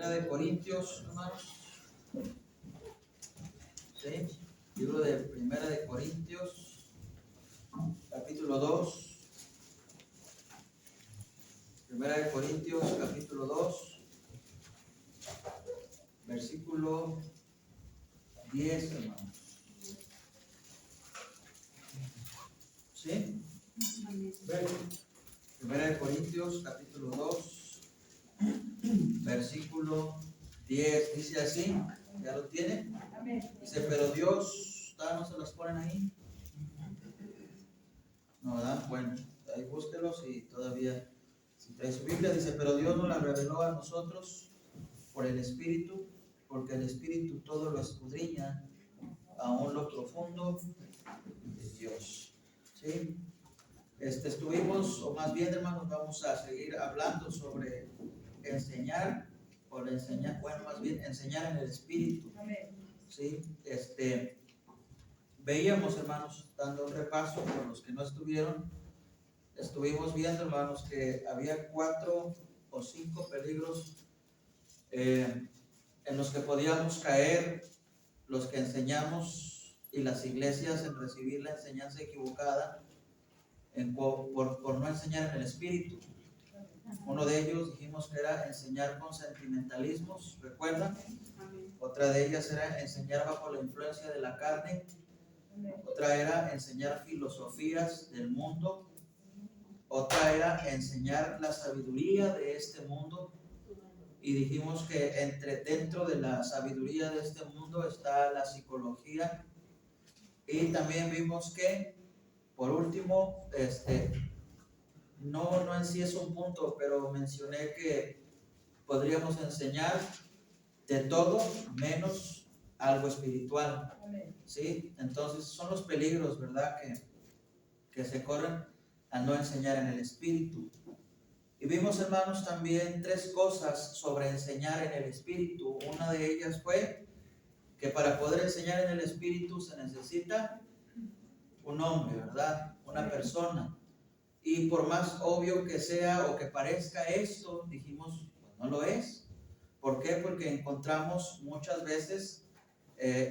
Primera de Corintios, hermanos. ¿Sí? Libro de Primera de Corintios, capítulo 2. Primera de Corintios, capítulo 2, versículo 10, hermanos. ¿Sí? Primera de Corintios, capítulo 2, versículo 10, dice así, ¿ya lo tiene? Dice, pero Dios, ¿no se las ponen ahí? No, ¿verdad? Bueno, ahí búsquelos y todavía, si trae su Biblia, dice, pero Dios nos la reveló a nosotros por el Espíritu, porque el Espíritu todo lo escudriña, aún lo profundo de Dios. ¿Sí? Estuvimos, o más bien, hermanos, vamos a seguir hablando sobre enseñar, bueno, más bien enseñar en el Espíritu. ¿Sí? Veíamos, hermanos, dando un repaso por los que no estuvieron, estuvimos viendo, hermanos, que había 4 o 5 peligros en los que podíamos caer los que enseñamos y las iglesias en recibir la enseñanza equivocada por no enseñar en el Espíritu. Uno de ellos dijimos que era enseñar con sentimentalismos, ¿recuerdan? Otra de ellas era enseñar bajo la influencia de la carne. Otra era enseñar filosofías del mundo. Otra era enseñar la sabiduría de este mundo. Y dijimos que dentro de la sabiduría de este mundo está la psicología. Y también vimos que, por último, no en sí es un punto, pero mencioné que podríamos enseñar de todo menos algo espiritual. ¿Sí? Entonces son los peligros, ¿verdad? Que se corren al no enseñar en el Espíritu. Y vimos, hermanos, también 3 cosas sobre enseñar en el Espíritu. Una de ellas fue que para poder enseñar en el Espíritu se necesita un hombre, ¿verdad? Una persona. Y por más obvio que sea o que parezca esto, dijimos, pues no lo es. ¿Por qué? Porque encontramos muchas veces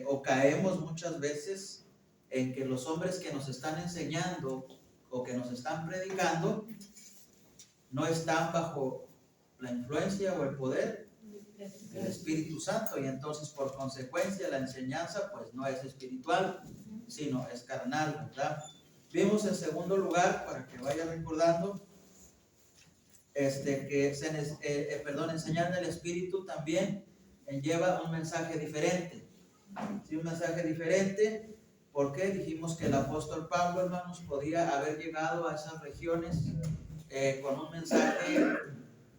o caemos muchas veces en que los hombres que nos están enseñando o que nos están predicando no están bajo la influencia o el poder del Espíritu Santo, y entonces por consecuencia la enseñanza pues no es espiritual, sino es carnal, ¿verdad? Vimos en segundo lugar, para que vaya recordando, que enseñar en el Espíritu también lleva un mensaje diferente. ¿Sí? Un mensaje diferente, porque dijimos que el apóstol Pablo, hermanos, podía haber llegado a esas regiones con un mensaje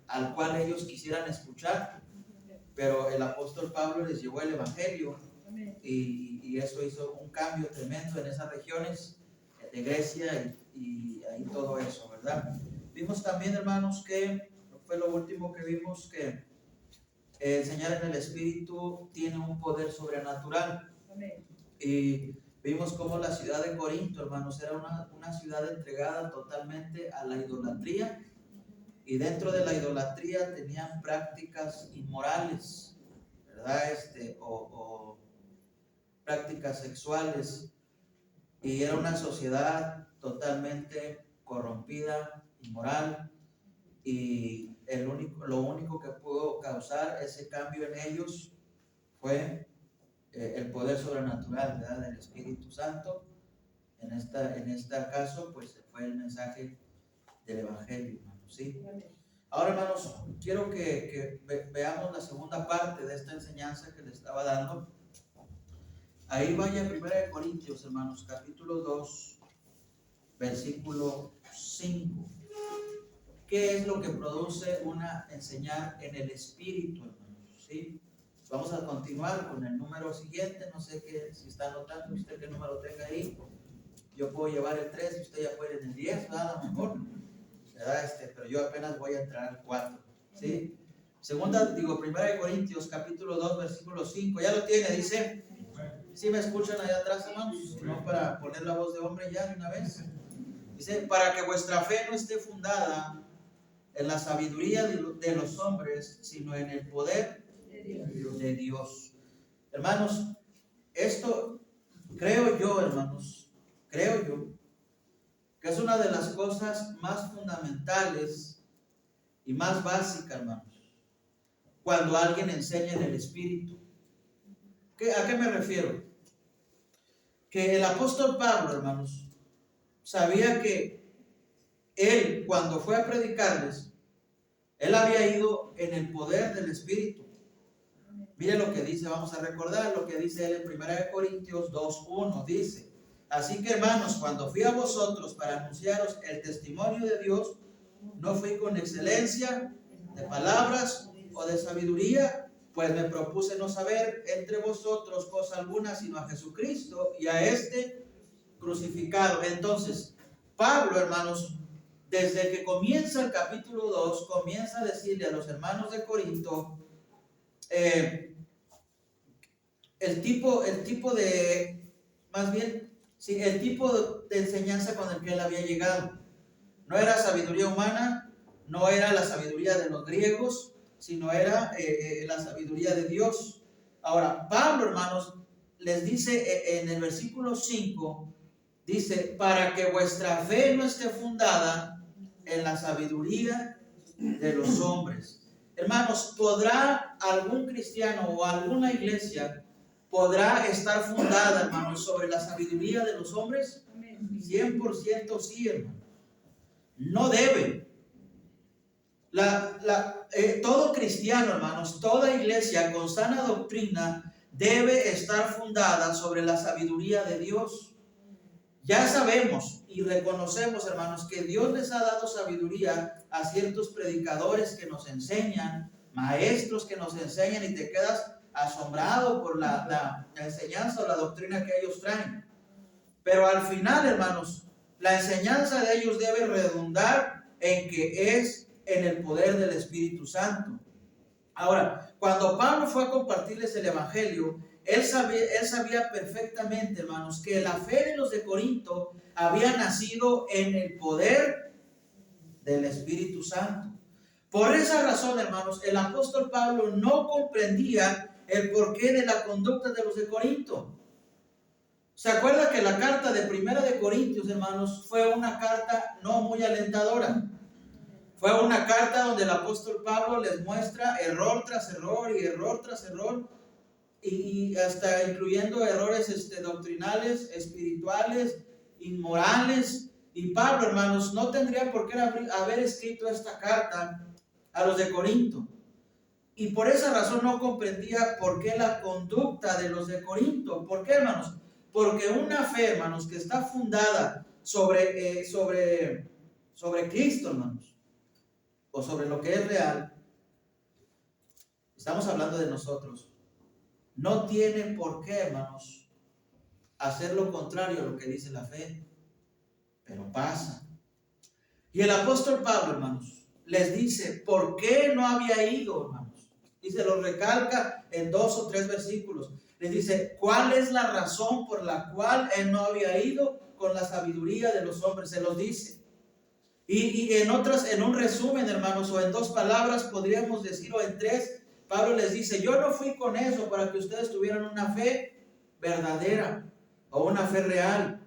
al cual ellos quisieran escuchar, pero el apóstol Pablo les llevó el Evangelio y eso hizo un cambio tremendo en esas regiones de Grecia y ahí todo eso, ¿verdad? Vimos también, hermanos, que fue lo último que vimos, que enseñar en el Espíritu tiene un poder sobrenatural. Y vimos cómo la ciudad de Corinto, hermanos, era una ciudad entregada totalmente a la idolatría, y dentro de la idolatría tenían prácticas inmorales, ¿verdad? O prácticas sexuales, y era una sociedad totalmente corrompida, inmoral, y lo único que pudo causar ese cambio en ellos fue el poder sobrenatural, ¿verdad? Del Espíritu Santo. En este caso, pues fue el mensaje del Evangelio, hermanos, ¿sí? Ahora, hermanos, quiero que veamos la segunda parte de esta enseñanza que les estaba dando. Ahí vaya 1 Corintios, hermanos, capítulo 2, versículo 5. ¿Qué es lo que produce enseñar en el Espíritu, hermanos? ¿Sí? Vamos a continuar con el número siguiente. No sé si está anotando usted qué número tenga ahí. Yo puedo llevar el 3 y usted ya puede ir en el 10, ¿verdad? A lo mejor, ¿verdad? Pero yo apenas voy a entrar al 4, ¿sí? 1 Corintios, capítulo 2, versículo 5. Ya lo tiene, dice. ¿Sí me escuchan allá atrás, hermanos? No, para poner la voz de hombre ya de una vez. Dice, para que vuestra fe no esté fundada en la sabiduría de los hombres, sino en el poder de Dios. Hermanos, esto creo yo, hermanos, creo yo, que es una de las cosas más fundamentales y más básicas, hermanos, cuando alguien enseña en el Espíritu. ¿A qué me refiero? Que el apóstol Pablo, hermanos, sabía que él, cuando fue a predicarles, él había ido en el poder del Espíritu. Mire lo que dice, vamos a recordar lo que dice él en 1 Corintios 2:1, dice: así que, hermanos, cuando fui a vosotros para anunciaros el testimonio de Dios, no fui con excelencia de palabras o de sabiduría, pues me propuse no saber entre vosotros cosa alguna, sino a Jesucristo y a este crucificado. Entonces, Pablo, hermanos, desde que comienza el capítulo 2, comienza a decirle a los hermanos de Corinto el tipo de, más bien, sí, el tipo de enseñanza con el que él había llegado. No era sabiduría humana, no era la sabiduría de los griegos, sino era la sabiduría de Dios. Ahora, Pablo, hermanos, les dice en el versículo 5, dice: para que vuestra fe no esté fundada en la sabiduría de los hombres. Hermanos, ¿podrá algún cristiano o alguna iglesia podrá estar fundada, hermanos, sobre la sabiduría de los hombres? 100% sí, hermano. No debe. Todo cristiano, hermanos, toda iglesia con sana doctrina debe estar fundada sobre la sabiduría de Dios. Ya sabemos y reconocemos, hermanos, que Dios les ha dado sabiduría a ciertos predicadores que nos enseñan, maestros que nos enseñan, y te quedas asombrado por la enseñanza o la doctrina que ellos traen. Pero al final, hermanos, la enseñanza de ellos debe redundar en que es en el poder del Espíritu Santo. Ahora, cuando Pablo fue a compartirles el Evangelio, él sabía perfectamente, hermanos, que la fe de los de Corinto había nacido en el poder del Espíritu Santo. Por esa razón, hermanos, el apóstol Pablo no comprendía el porqué de la conducta de los de Corinto. ¿Se acuerda que la carta de 1 de Corintios, hermanos, fue una carta no muy alentadora? Fue una carta donde el apóstol Pablo les muestra error tras error y error tras error, y hasta incluyendo errores doctrinales, espirituales, inmorales. Y Pablo, hermanos, no tendría por qué haber escrito esta carta a los de Corinto. Y por esa razón no comprendía por qué la conducta de los de Corinto. ¿Por qué, hermanos? Porque una fe, hermanos, que está fundada sobre Cristo, hermanos, o sobre lo que es real, estamos hablando de nosotros, no tiene por qué, hermanos, hacer lo contrario a lo que dice la fe, pero pasa. Y el apóstol Pablo, hermanos, les dice por qué no había ido, hermanos, y se lo recalca en 2 o 3 versículos. Les dice cuál es la razón por la cual él no había ido con la sabiduría de los hombres. Se los dice. Y en un resumen, hermanos, o en 2 palabras podríamos decir, o en 3, Pablo les dice: yo no fui con eso para que ustedes tuvieran una fe verdadera o una fe real.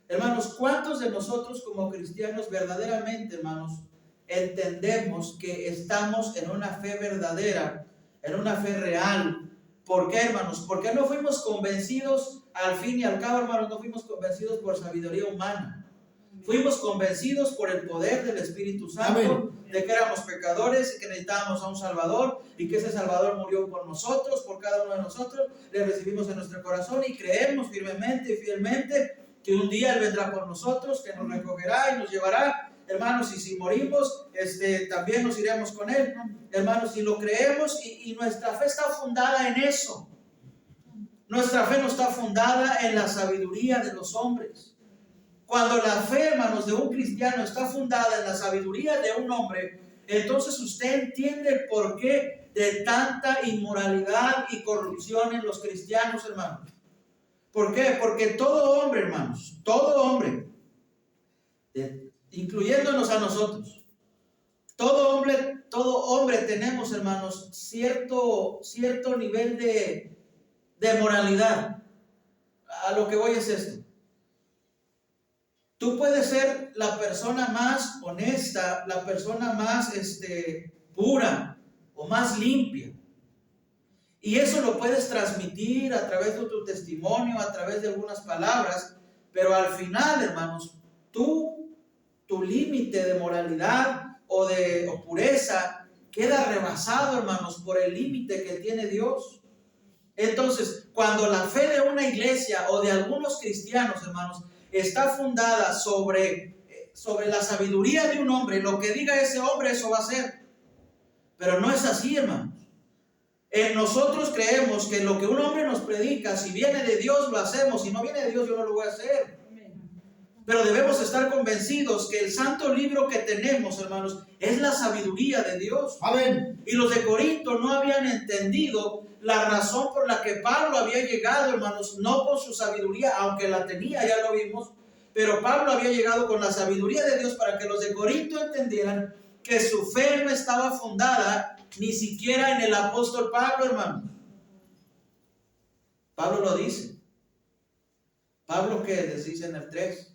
Hermanos, ¿cuántos de nosotros como cristianos verdaderamente, hermanos, entendemos que estamos en una fe verdadera, en una fe real? ¿Por qué, hermanos? Porque no fuimos convencidos, al fin y al cabo, hermanos, no fuimos convencidos por sabiduría humana. Fuimos convencidos por el poder del Espíritu Santo. Amén. De que éramos pecadores y que necesitábamos a un Salvador, y que ese Salvador murió por nosotros, por cada uno de nosotros. Le recibimos en nuestro corazón y creemos firmemente y fielmente que un día Él vendrá por nosotros, que nos recogerá y nos llevará, hermanos, y si morimos, también nos iremos con Él, hermanos, y lo creemos, y nuestra fe está fundada en eso. Nuestra fe no está fundada en la sabiduría de los hombres. Cuando la fe, hermanos, de un cristiano está fundada en la sabiduría de un hombre, entonces usted entiende el porqué de tanta inmoralidad y corrupción en los cristianos, hermanos. ¿Por qué? Porque todo hombre, hermanos, todo hombre, incluyéndonos a nosotros, todo hombre tenemos, hermanos, cierto nivel de moralidad. A lo que voy es esto. Tú puedes ser la persona más honesta, la persona más pura o más limpia. Y eso lo puedes transmitir a través de tu testimonio, a través de algunas palabras, pero al final, hermanos, tu límite de moralidad o pureza queda rebasado, hermanos, por el límite que tiene Dios. Entonces, cuando la fe de una iglesia o de algunos cristianos, hermanos, está fundada sobre la sabiduría de un hombre, lo que diga ese hombre, eso va a ser. Pero no es así, hermanos. Nosotros creemos que lo que un hombre nos predica, si viene de Dios, lo hacemos. Si no viene de Dios, yo no lo voy a hacer. Pero debemos estar convencidos que el santo libro que tenemos, hermanos, es la sabiduría de Dios. Amén. Y los de Corinto no habían entendido la razón por la que Pablo había llegado, hermanos, no con su sabiduría, aunque la tenía, ya lo vimos, pero Pablo había llegado con la sabiduría de Dios para que los de Corinto entendieran que su fe no estaba fundada ni siquiera en el apóstol Pablo, hermanos. Pablo lo dice. ¿Pablo qué les dice en el 3?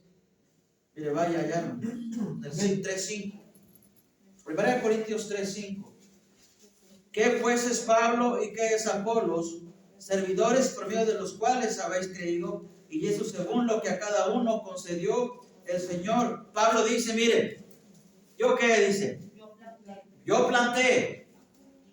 Mire, vaya allá, en el 3:5. 1 Corintios 3:5. ¿Qué pues es Pablo y qué es Apolos? Servidores por medio de los cuales habéis creído, y eso según lo que a cada uno concedió el Señor. Pablo dice, mire, ¿yo qué dice? Yo planté,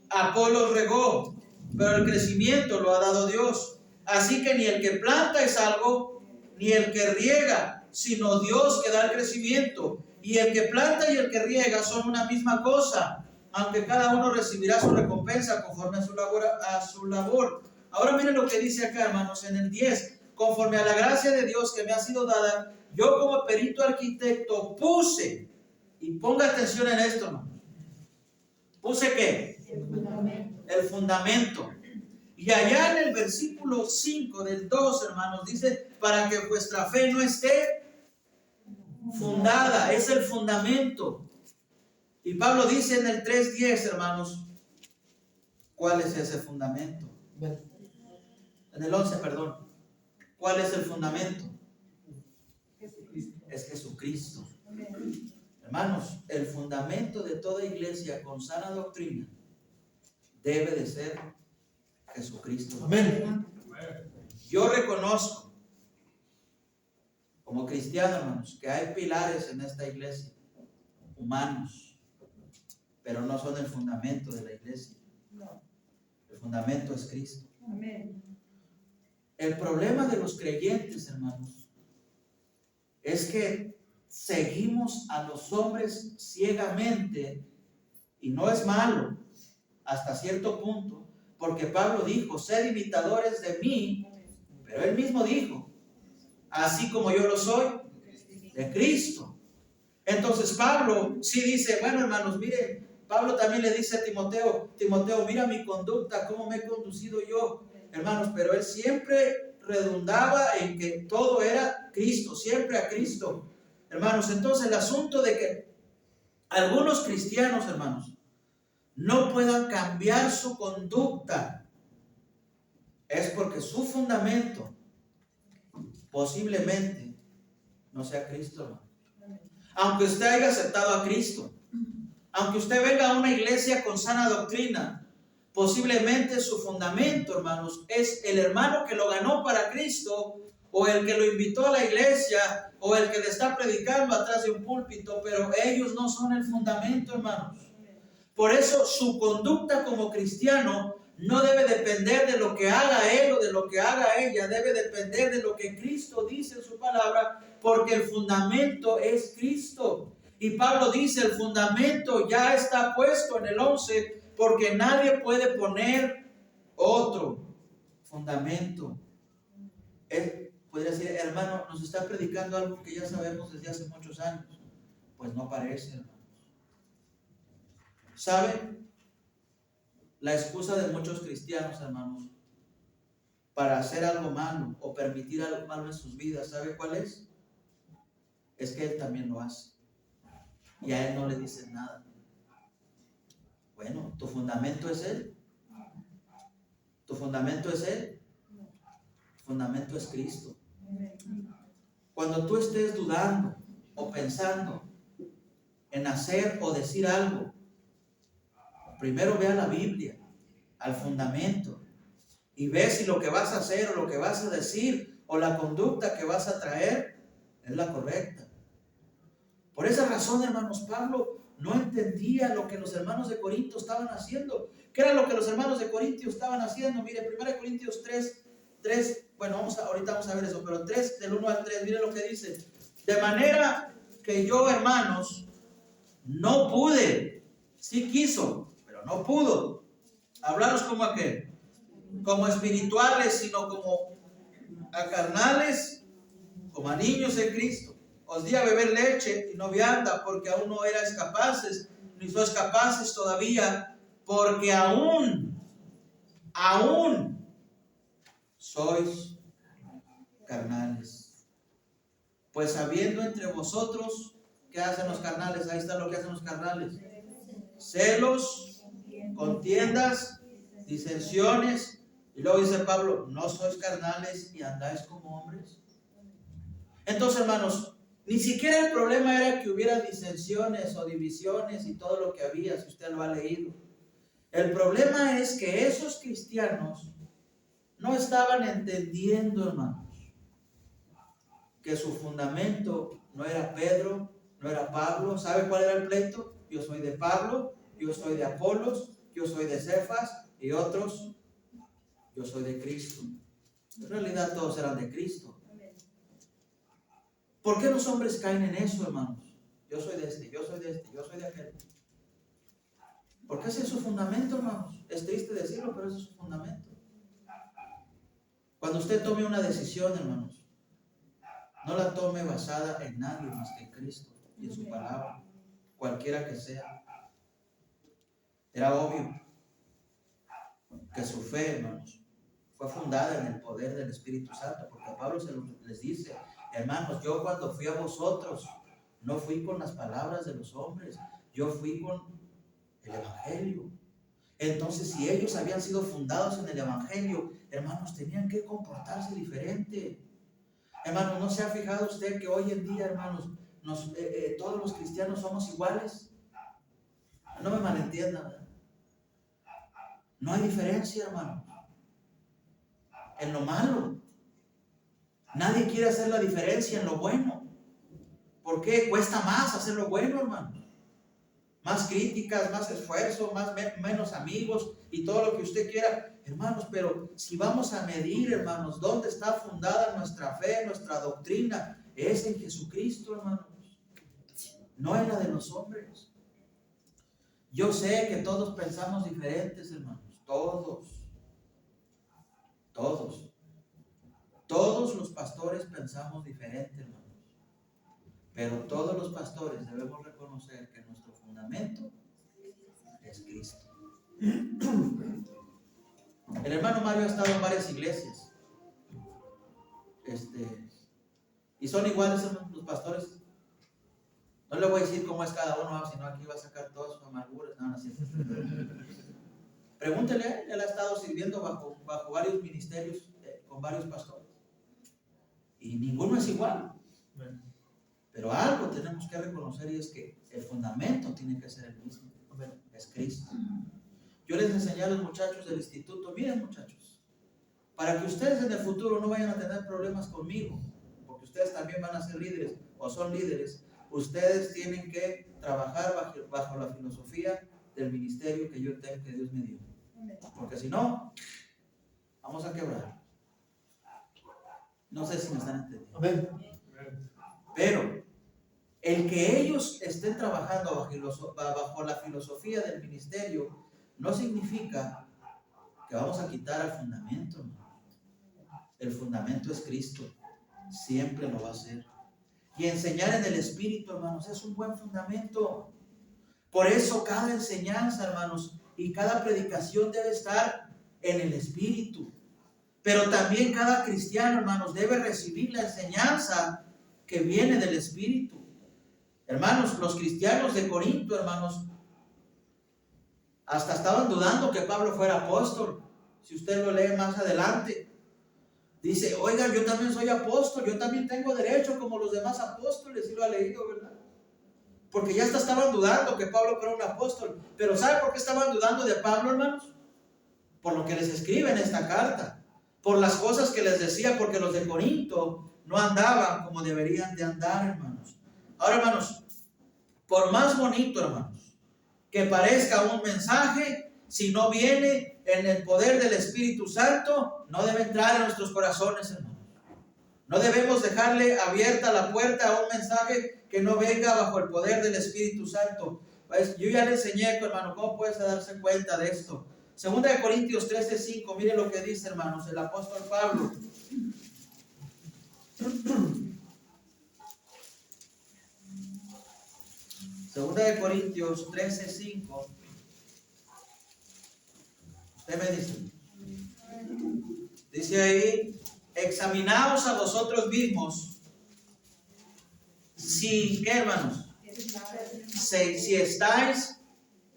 Apolos regó, pero el crecimiento lo ha dado Dios. Así que ni el que planta es algo, ni el que riega, sino Dios que da el crecimiento. Y el que planta y el que riega son una misma cosa, aunque cada uno recibirá su recompensa conforme a su labor. Ahora miren lo que dice acá, hermanos, en el 10. Conforme a la gracia de Dios que me ha sido dada, yo como perito arquitecto puse, y ponga atención en esto, hermanos. ¿Puse qué? El fundamento. Y allá en el versículo 5 del 2, hermanos, dice, para que vuestra fe no esté fundada, es el fundamento. Y Pablo dice en el 3:10, hermanos, ¿cuál es ese fundamento? En el 11, perdón. ¿Cuál es el fundamento? Es Jesucristo. Hermanos, el fundamento de toda iglesia con sana doctrina debe de ser Jesucristo. Amén. Yo reconozco como cristiano, hermanos, que hay pilares en esta iglesia, humanos, pero no son el fundamento de la iglesia. El fundamento es Cristo. Amén. El problema de los creyentes, hermanos, es que seguimos a los hombres ciegamente, y no es malo hasta cierto punto, porque Pablo dijo, sed imitadores de mí, pero él mismo dijo, así como yo lo soy de Cristo. Entonces Pablo sí dice, bueno, hermanos, mire, Pablo también le dice a Timoteo, mira mi conducta, cómo me he conducido yo, hermanos, pero él siempre redundaba en que todo era Cristo, siempre a Cristo. Hermanos, entonces el asunto de que algunos cristianos, hermanos, no puedan cambiar su conducta es porque su fundamento posiblemente no sea Cristo, hermano. Aunque usted haya aceptado a Cristo, aunque usted venga a una iglesia con sana doctrina, posiblemente su fundamento, hermanos, es el hermano que lo ganó para Cristo, o el que lo invitó a la iglesia, o el que le está predicando atrás de un púlpito, pero ellos no son el fundamento, hermanos. Por eso su conducta como cristiano no debe depender de lo que haga él o de lo que haga ella, debe depender de lo que Cristo dice en su palabra, porque el fundamento es Cristo. Y Pablo dice, el fundamento ya está puesto en el 11, porque nadie puede poner otro fundamento. Él podría decir, hermano, nos está predicando algo que ya sabemos desde hace muchos años. Pues no parece, hermano. ¿Saben? La excusa de muchos cristianos, hermanos, para hacer algo malo o permitir algo malo en sus vidas, ¿sabe cuál es? Es que él también lo hace. Y a él no le dicen nada. Bueno, tu fundamento es Él. Tu fundamento es Él. Tu fundamento es Cristo. Cuando tú estés dudando o pensando en hacer o decir algo, primero ve a la Biblia, al fundamento, y ve si lo que vas a hacer o lo que vas a decir o la conducta que vas a traer es la correcta. Por esa razón, hermanos, Pablo no entendía lo que los hermanos de Corinto estaban haciendo. ¿Qué era lo que los hermanos de Corinto estaban haciendo? Mire, 1 Corintios 3, bueno, ahorita vamos a ver eso, pero 3, del 1 al 3, mire lo que dice. De manera que yo, hermanos, no pude, sí quiso, pero no pudo hablaros como a qué, como espirituales, sino como a carnales, como a niños en Cristo. Os di a beber leche y no vianda, porque aún no erais capaces, ni sois capaces todavía, porque aún sois carnales. Pues habiendo entre vosotros, ¿qué hacen los carnales? Ahí está lo que hacen los carnales: celos, contiendas, disensiones. Y luego dice Pablo, ¿no sois carnales y andáis como hombres? Entonces, hermanos, ni siquiera el problema era que hubiera disensiones o divisiones y todo lo que había, si usted lo ha leído. El problema es que esos cristianos no estaban entendiendo, hermanos, que su fundamento no era Pedro, no era Pablo. ¿Sabe cuál era el pleito? Yo soy de Pablo, yo soy de Apolos, yo soy de Cefas, y otros, yo soy de Cristo. En realidad todos eran de Cristo. ¿Por qué los hombres caen en eso, hermanos? Yo soy de este, yo soy de este, yo soy de aquel. Porque ese es su fundamento, hermanos. Es triste decirlo, pero ese es su fundamento. Cuando usted tome una decisión, hermanos, no la tome basada en nadie más que en Cristo y en su palabra, cualquiera que sea. Era obvio que su fe, hermanos, fue fundada en el poder del Espíritu Santo, porque Pablo les dice, hermanos, yo cuando fui a vosotros, no fui con las palabras de los hombres, yo fui con el Evangelio. Entonces, si ellos habían sido fundados en el Evangelio, hermanos, tenían que comportarse diferente. Hermanos, ¿no se ha fijado usted que hoy en día, hermanos, todos los cristianos somos iguales? No me malentiendan, ¿verdad? No hay diferencia, hermanos, en lo malo. Nadie quiere hacer la diferencia en lo bueno. ¿Por qué? Cuesta más hacer lo bueno, hermanos. Más críticas, más esfuerzo, menos amigos y todo lo que usted quiera. Hermanos, pero si vamos a medir, hermanos, ¿dónde está fundada nuestra fe, nuestra doctrina? Es en Jesucristo, hermanos. No en la de los hombres. Yo sé que todos pensamos diferentes, hermanos. Todos los pastores pensamos diferente, hermanos. Pero todos los pastores debemos reconocer que nuestro fundamento es Cristo. El hermano Mario ha estado en varias iglesias. Y son iguales, hermanos, los pastores. No le voy a decir cómo es cada uno, sino aquí va a sacar todas sus amarguras. No, así. Pregúntele a él, él ha estado sirviendo bajo varios ministerios, con varios pastores. Y ninguno es igual. Pero algo tenemos que reconocer, y es que el fundamento tiene que ser el mismo. Es Cristo. Yo les enseñé a los muchachos del instituto, miren muchachos, para que ustedes en el futuro no vayan a tener problemas conmigo, porque ustedes también van a ser líderes o son líderes, ustedes tienen que trabajar bajo la filosofía del ministerio que yo tengo, que Dios me dio. Porque si no, vamos a quebrar. No sé si me están entendiendo. Pero el que ellos estén trabajando bajo la filosofía del ministerio no significa que vamos a quitar el fundamento, hermano. El fundamento es Cristo. Siempre lo va a ser. Y enseñar en el Espíritu, hermanos, es un buen fundamento. Por eso cada enseñanza, hermanos, y cada predicación debe estar en el Espíritu. Pero también cada cristiano, hermanos, debe recibir la enseñanza que viene del Espíritu. Hermanos, los cristianos de Corinto, hermanos, Hasta estaban dudando que Pablo fuera apóstol. Si usted lo lee más adelante, dice, oigan, yo también soy apóstol, yo también tengo derecho como los demás apóstoles. Y lo ha leído, ¿verdad? Porque ya hasta estaban dudando que Pablo fuera un apóstol. Pero ¿sabe por qué estaban dudando de Pablo, hermanos? Por lo que les escribe en esta carta, por las cosas que les decía, porque los de Corinto no andaban como deberían de andar, hermanos. Ahora, hermanos, por más bonito, hermanos, que parezca un mensaje, si no viene en el poder del Espíritu Santo, no debe entrar en nuestros corazones, hermanos. No debemos dejarle abierta la puerta a un mensaje que no venga bajo el poder del Espíritu Santo. Pues yo ya le enseñé, hermano, cómo puede darse cuenta de esto. Segunda de Corintios 13:5, mire lo que dice, hermanos, el apóstol Pablo. Segunda de Corintios 13:5. Usted me dice. Dice ahí, examinaos a vosotros mismos. Si, ¿qué, hermanos? Si estáis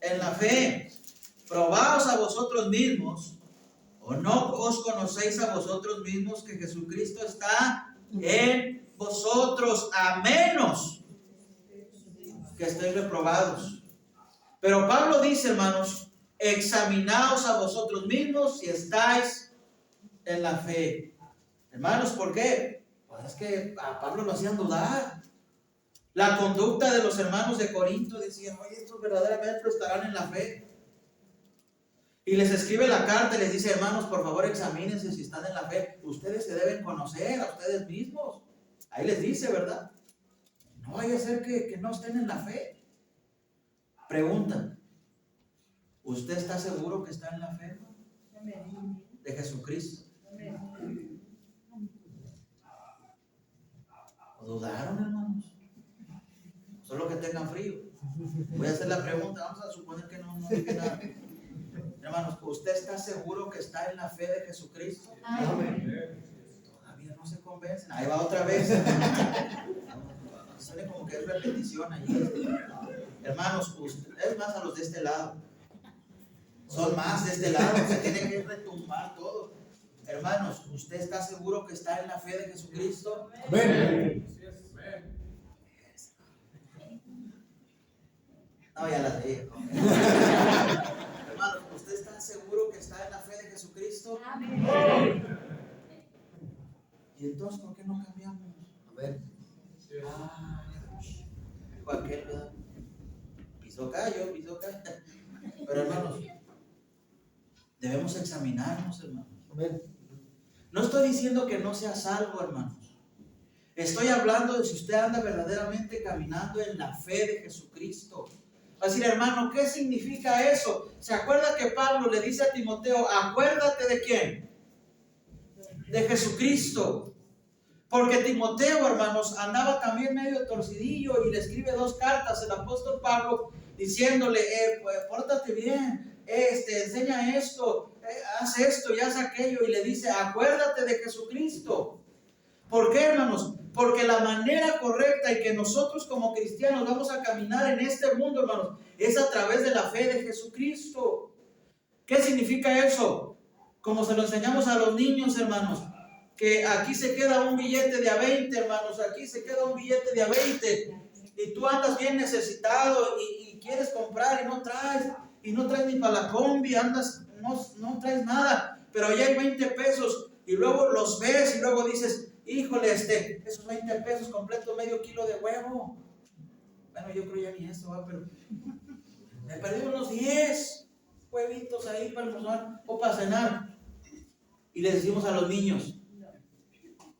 en la fe. Probaos a vosotros mismos, o no os conocéis a vosotros mismos que Jesucristo está en vosotros, a menos que estéis reprobados. Pero Pablo dice, hermanos, examinaos a vosotros mismos si estáis en la fe. Hermanos, ¿por qué? Pues es que a Pablo lo hacían dudar. La conducta de los hermanos de Corinto decían, oye, estos verdaderamente estarán en la fe. Y les escribe la carta y les dice, hermanos, por favor examínense si están en la fe. Ustedes se deben conocer a ustedes mismos. Ahí les dice, ¿verdad? No vaya a ser que no estén en la fe. Pregunta, ¿usted está seguro que está en la fe de Jesucristo? ¿O dudaron, hermanos? Solo que tengan frío. Voy a hacer la pregunta, vamos a suponer que no dije nada. Hermanos, ¿usted está seguro que está en la fe de Jesucristo? Amén. Todavía no se convencen. Ahí va otra vez. Suena como que es repetición allí. Hermanos, es más a los de este lado. Son más de este lado. Se tiene que retumbar todo. Hermanos, ¿usted está seguro que está en la fe de Jesucristo? Amén. No, ya la dije. Hermanos, ¿usted está seguro que está en la fe de Jesucristo? Amén. ¿Y entonces por qué no cambiamos? A ver. Aquel, ¿verdad? Pisó callo. Pero hermanos, debemos examinarnos, hermanos. Amén. No estoy diciendo que no sea salvo, hermanos. Estoy hablando de si usted anda verdaderamente caminando en la fe de Jesucristo. Va a decir, hermano, ¿qué significa eso? ¿Se acuerda que Pablo le dice a Timoteo, acuérdate de quién? De Jesucristo. Porque Timoteo, hermanos, andaba también medio torcidillo y le escribe 2 cartas el apóstol Pablo diciéndole, pues, pórtate bien, enseña esto, haz esto y haz aquello, y le dice, acuérdate de Jesucristo. ¿Por qué, hermanos? Porque la manera correcta en que nosotros como cristianos vamos a caminar en este mundo, hermanos, es a través de la fe de Jesucristo. ¿Qué significa eso? Como se lo enseñamos a los niños, hermanos, que aquí se queda un billete de a 20, hermanos, aquí se queda un billete de a 20, y tú andas bien necesitado y quieres comprar y no traes ni para la combi, andas, no traes nada, pero ya hay 20 pesos, y luego los ves y luego dices, híjole, esos 20 pesos completo medio kilo de huevo. Bueno, yo creo ya ni eso, pero me perdí unos 10 huevitos ahí para almorzar o para cenar. Y les decimos a los niños,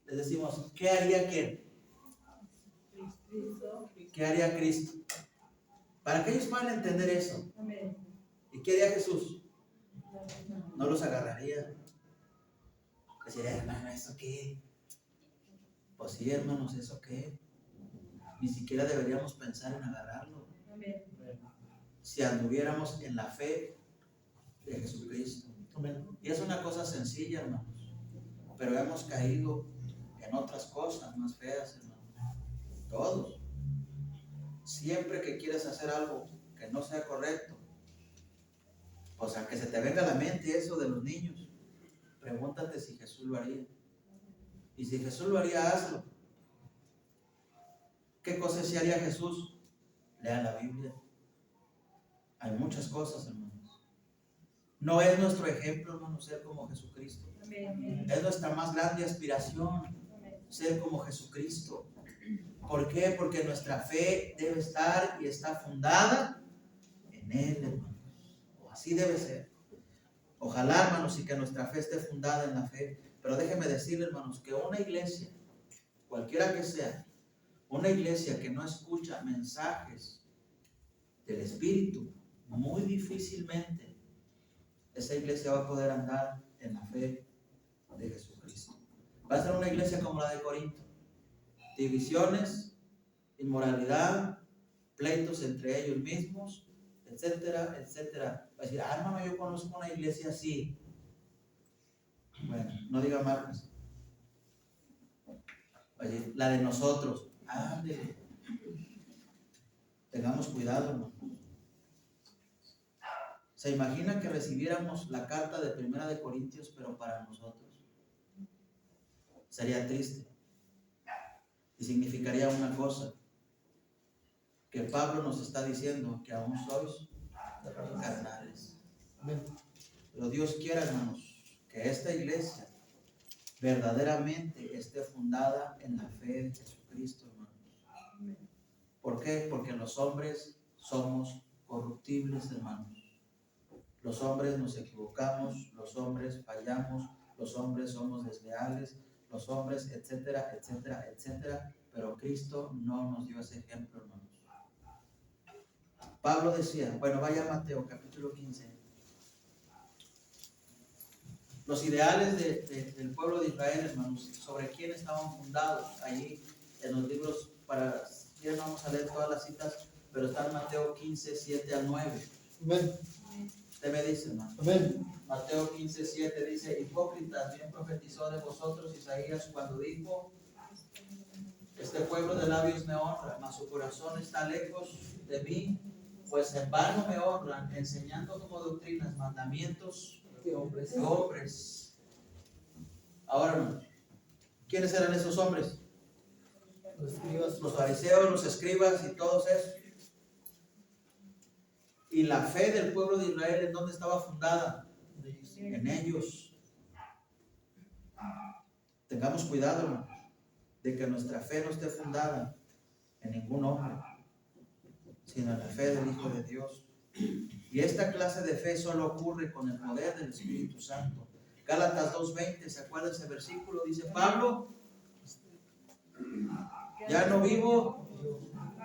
les decimos, ¿qué haría quién? ¿Qué haría Cristo? Para que ellos puedan entender eso. ¿Y qué haría Jesús? No los agarraría. Decía, hermano, ¿eso qué? Pues sí, hermanos, ¿eso qué? Ni siquiera deberíamos pensar en agarrarlo. Amén. Si anduviéramos en la fe de Jesucristo. Amén. Y es una cosa sencilla, hermanos. Pero hemos caído en otras cosas más feas, hermanos. Todos. Siempre que quieres hacer algo que no sea correcto, O sea, que se te venga a la mente eso de los niños. Pregúntate si Jesús lo haría. Y si Jesús lo haría, hazlo. ¿Qué cosas sí haría Jesús? Lea la Biblia. Hay muchas cosas, hermanos. No es nuestro ejemplo, hermanos, ser como Jesucristo. Es nuestra más grande aspiración, ser como Jesucristo. ¿Por qué? Porque nuestra fe debe estar y está fundada en Él, hermanos. O así debe ser. Ojalá, hermanos, y que nuestra fe esté fundada en la fe. Pero déjenme decirles, hermanos, que una iglesia, cualquiera que sea, una iglesia que no escucha mensajes del Espíritu, muy difícilmente esa iglesia va a poder andar en la fe de Jesucristo. Va a ser una iglesia como la de Corinto. Divisiones, inmoralidad, pleitos entre ellos mismos, etcétera, etcétera. Va a decir, hermano, yo conozco una iglesia así. Bueno, no diga marcas. Va a decir, la de nosotros. Ándele. Tengamos cuidado, hermano. ¿Se imagina que recibiéramos la carta de Primera de Corintios, pero para nosotros? Sería triste. Y significaría una cosa, que Pablo nos está diciendo que aún sois carnales. Pero Dios quiera, hermanos, que esta iglesia verdaderamente esté fundada en la fe de Jesucristo, hermanos. ¿Por qué? Porque los hombres somos corruptibles, hermanos. Los hombres nos equivocamos, los hombres fallamos, los hombres somos desleales, los hombres, etcétera, etcétera, etcétera. Pero Cristo no nos dio ese ejemplo, hermanos. Pablo decía, bueno, vaya a Mateo capítulo 15. Los ideales del pueblo de Israel, hermanos, sobre quién estaban fundados allí en los libros, para si no vamos a leer todas las citas, pero está en Mateo 15, 7 al 9. Amén. Usted me dice, hermano. Amén. Mateo 15, 7 dice, hipócritas, bien profetizó de vosotros Isaías cuando dijo, este pueblo de labios me honra, mas su corazón está lejos de mí, pues en vano me honran, enseñando como doctrinas, mandamientos de hombres. Ahora, hermano, ¿quiénes eran esos hombres? Los fariseos, los escribas y todos esos. Y la fe del pueblo de Israel, ¿en dónde estaba fundada? En ellos. Tengamos cuidado, hermano, de que nuestra fe no esté fundada en ningún hombre, sino en la fe del Hijo de Dios. Y esta clase de fe solo ocurre con el poder del Espíritu Santo. Gálatas 2:20, ¿se acuerda ese versículo? Dice Pablo, ya no vivo,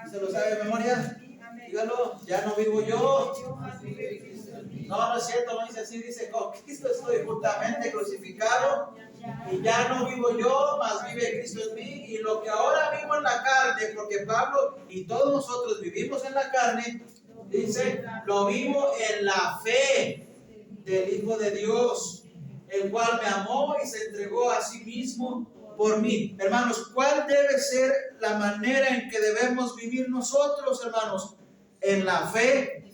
¿se lo sabe de memoria? Dígalo, ya no vivo yo. No es cierto, no dice así, dice, con Cristo estoy juntamente crucificado y ya no vivo yo, mas vive Cristo en mí, y lo que ahora vivo en la carne, porque Pablo y todos nosotros vivimos en la carne, dice, lo vivo en la fe del Hijo de Dios, el cual me amó y se entregó a sí mismo por mí. Hermanos, ¿cuál debe ser la manera en que debemos vivir nosotros, hermanos? En la fe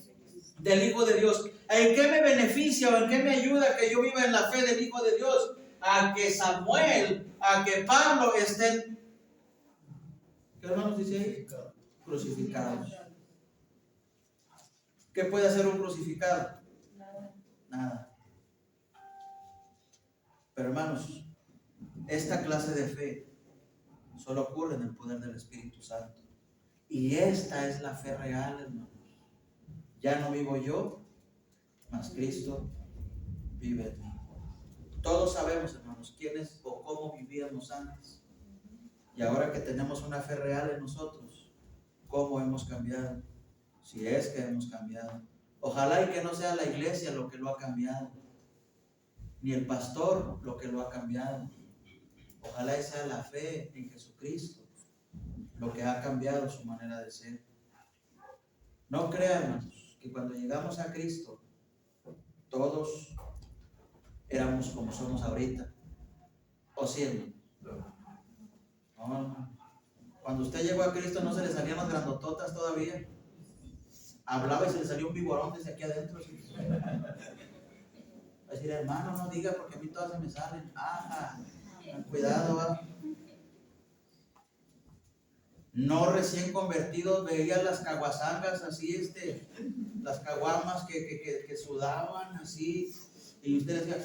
del Hijo de Dios. ¿En qué me beneficia o en qué me ayuda que yo viva en la fe del Hijo de Dios? A que Samuel, a que Pablo estén, ¿qué hermanos dice ahí? Crucificados. ¿Qué puede hacer un crucificado? Nada. Pero hermanos, esta clase de fe solo ocurre en el poder del Espíritu Santo. Y esta es la fe real, hermanos. Ya no vivo yo, mas Cristo vive en mí. Todos sabemos, hermanos, quiénes o cómo vivíamos antes. Y ahora que tenemos una fe real en nosotros, ¿cómo hemos cambiado? Si es que hemos cambiado. Ojalá y que no sea la iglesia lo que lo ha cambiado, ni el pastor lo que lo ha cambiado. Ojalá y sea la fe en Jesucristo lo que ha cambiado su manera de ser. No crean, hermanos, que cuando llegamos a Cristo, todos éramos como somos ahorita. ¿O sí, hermano? No. Cuando usted llegó a Cristo, ¿no se le salían las grandototas todavía? hablaba y se le salió un vigorón desde aquí adentro. Va a decir, hermano, no diga porque a mí todas se me salen. Ajá, cuidado, ¿va? No recién convertidos, veía las caguasangas así, las caguamas que sudaban así, y usted decía,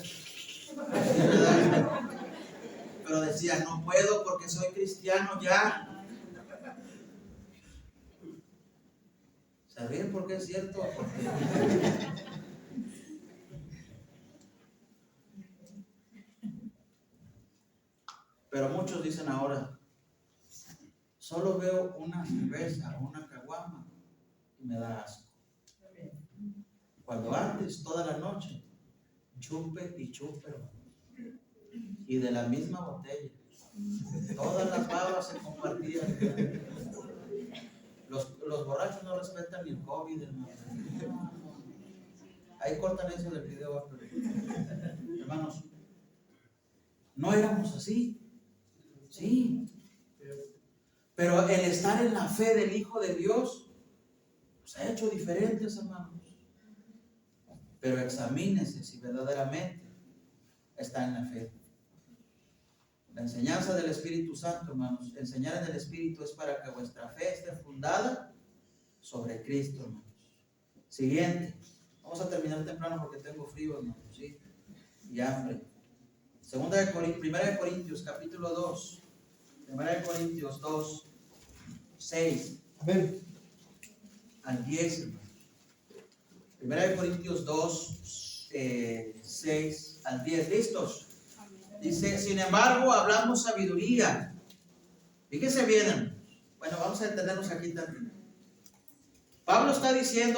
pero decía, no puedo porque soy cristiano ya. ¿Se ríen porque es cierto? Pero muchos dicen ahora, solo veo una cerveza o una caguama y me da asco. Cuando antes, toda la noche, chupe y chupe, y de la misma botella. Todas las babas se compartían. Los borrachos no respetan ni el COVID, hermano. Ahí cortan eso del video, pero, hermanos, no éramos así. Sí. Pero el estar en la fe del Hijo de Dios nos ha hecho diferentes, hermanos. Pero examínese si verdaderamente está en la fe. La enseñanza del Espíritu Santo, hermanos, enseñar en el Espíritu es para que vuestra fe esté fundada sobre Cristo, hermanos. Siguiente. Vamos a terminar temprano porque tengo frío, hermanos, ¿sí? Y hambre. Primera de Corintios, capítulo 2. Primera de Corintios 2, 6. Amén. Al 10, hermanos. Primera de Corintios 2, 6 al 10. ¿Listos? Dice, sin embargo, hablamos sabiduría. Fíjense bien. Bueno, vamos a detenernos aquí también. Pablo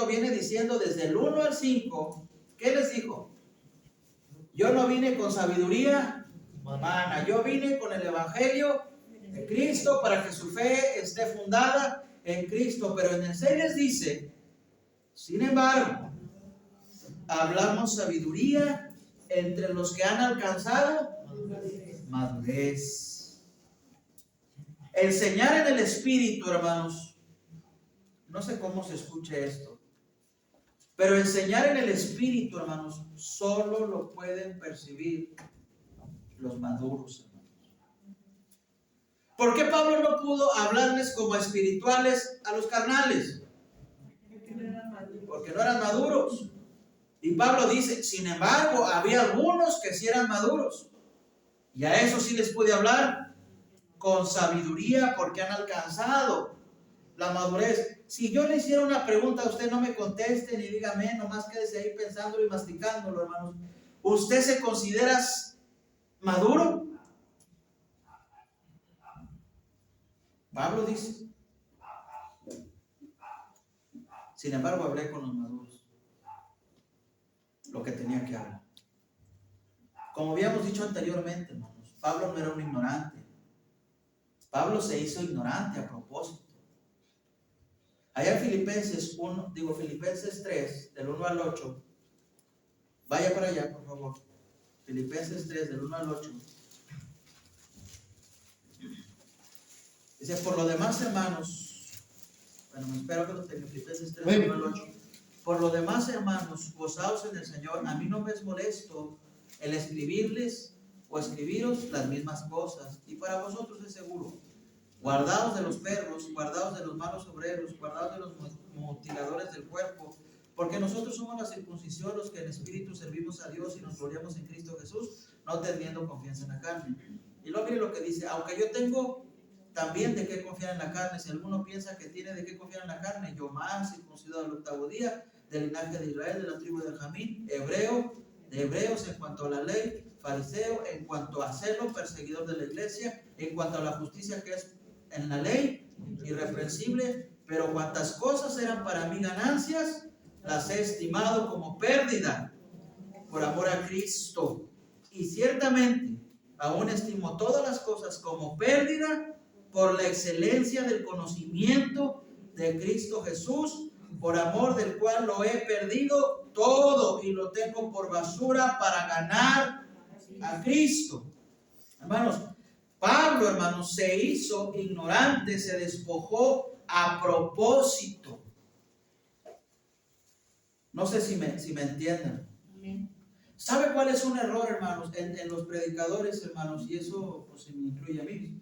viene diciendo desde el 1 al 5, ¿qué les dijo? Yo no vine con sabiduría humana, yo vine con el Evangelio de Cristo para que su fe esté fundada en Cristo. Pero en el 6 les dice, sin embargo, hablamos sabiduría entre los que han alcanzado madurez. Enseñar en el Espíritu, hermanos, no sé cómo se escuche esto, pero enseñar en el Espíritu, hermanos, solo lo pueden percibir los maduros, hermanos. ¿Por qué Pablo no pudo hablarles como espirituales a los carnales? Porque no eran maduros. Y Pablo dice, sin embargo, había algunos que sí eran maduros. Y a eso sí les pude hablar con sabiduría porque han alcanzado la madurez. Si yo le hiciera una pregunta a usted, no me conteste ni dígame, nomás quédese ahí pensándolo y masticándolo, hermanos. ¿Usted se considera maduro? Pablo dice, sin embargo, hablé con los maduros lo que tenía que hablar. Como habíamos dicho anteriormente, hermanos, Pablo no era un ignorante. Pablo se hizo ignorante a propósito. Allá en Filipenses 3, del 1 al 8. Vaya para allá, por favor. Filipenses 3, del 1 al 8. Dice, por lo demás, hermanos, bueno, me espero que lo tenga. Filipenses 3, del 1 al 8. Por lo demás, hermanos, gozaos en el Señor. A mí no me es molesto el escribirles o escribiros las mismas cosas, y para vosotros es seguro. Guardaos de los perros, guardaos de los malos obreros, guardaos de los mutiladores del cuerpo, porque nosotros somos la circuncisión, los que en espíritu servimos a Dios y nos gloriamos en Cristo Jesús, no teniendo confianza en la carne. Y luego mire lo que dice, aunque yo tengo también de qué confiar en la carne, si alguno piensa que tiene de qué confiar en la carne, yo más, circuncidado al 8º día, del linaje de Israel, de la tribu de Benjamín, hebreo, de hebreos en cuanto a la ley, fariseo en cuanto a celo, perseguidor de la iglesia, en cuanto a la justicia que es en la ley, irreprensible, pero cuantas cosas eran para mí ganancias, las he estimado como pérdida por amor a Cristo. Y ciertamente aún estimo todas las cosas como pérdida por la excelencia del conocimiento de Cristo Jesús, por amor del cual lo he perdido todo y lo tengo por basura para ganar a Cristo. Hermanos, Pablo, hermanos, se hizo ignorante, se despojó a propósito. No sé si me entienden. Amén. ¿Sabe cuál es un error, hermanos, en los predicadores, hermanos? Y eso pues, se me incluye a mí.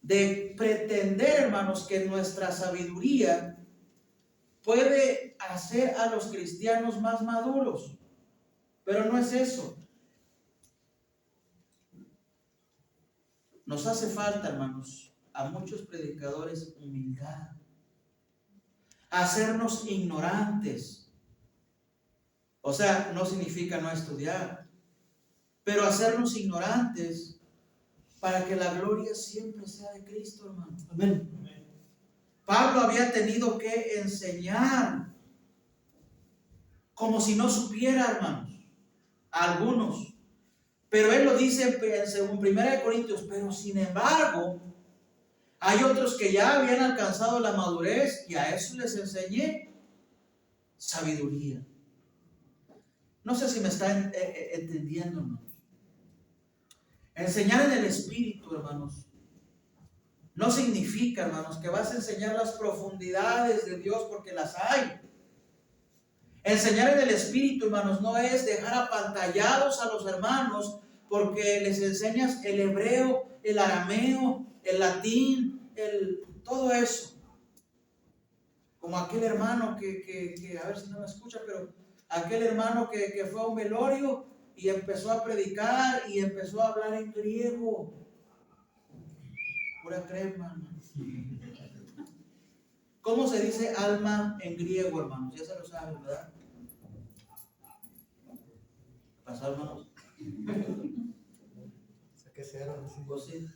De pretender, hermanos, que nuestra sabiduría puede hacer a los cristianos más maduros. Pero no es eso. Nos hace falta, hermanos, a muchos predicadores humildad. Hacernos ignorantes. O sea, no significa no estudiar, pero hacernos ignorantes para que la gloria siempre sea de Cristo, hermano. Amén. Pablo había tenido que enseñar como si no supiera, hermanos, a algunos. Pero él lo dice según 1 Corintios, pero sin embargo, hay otros que ya habían alcanzado la madurez y a eso les enseñé sabiduría. No sé si me están entendiendo, hermanos. Enseñar en el Espíritu, hermanos, no significa, hermanos, que vas a enseñar las profundidades de Dios porque las hay. Enseñar en el Espíritu, hermanos, no es dejar apantallados a los hermanos porque les enseñas el hebreo, el arameo, el latín, todo eso. Como aquel hermano que a ver si no me escucha, pero aquel hermano que fue a un velorio y empezó a predicar y empezó a hablar en griego. Pura crema, hermanos. ¿Cómo se dice alma en griego, hermanos? Ya se lo saben, ¿verdad? ¿Qué pasó, hermanos? Saqué cero. Pues sí.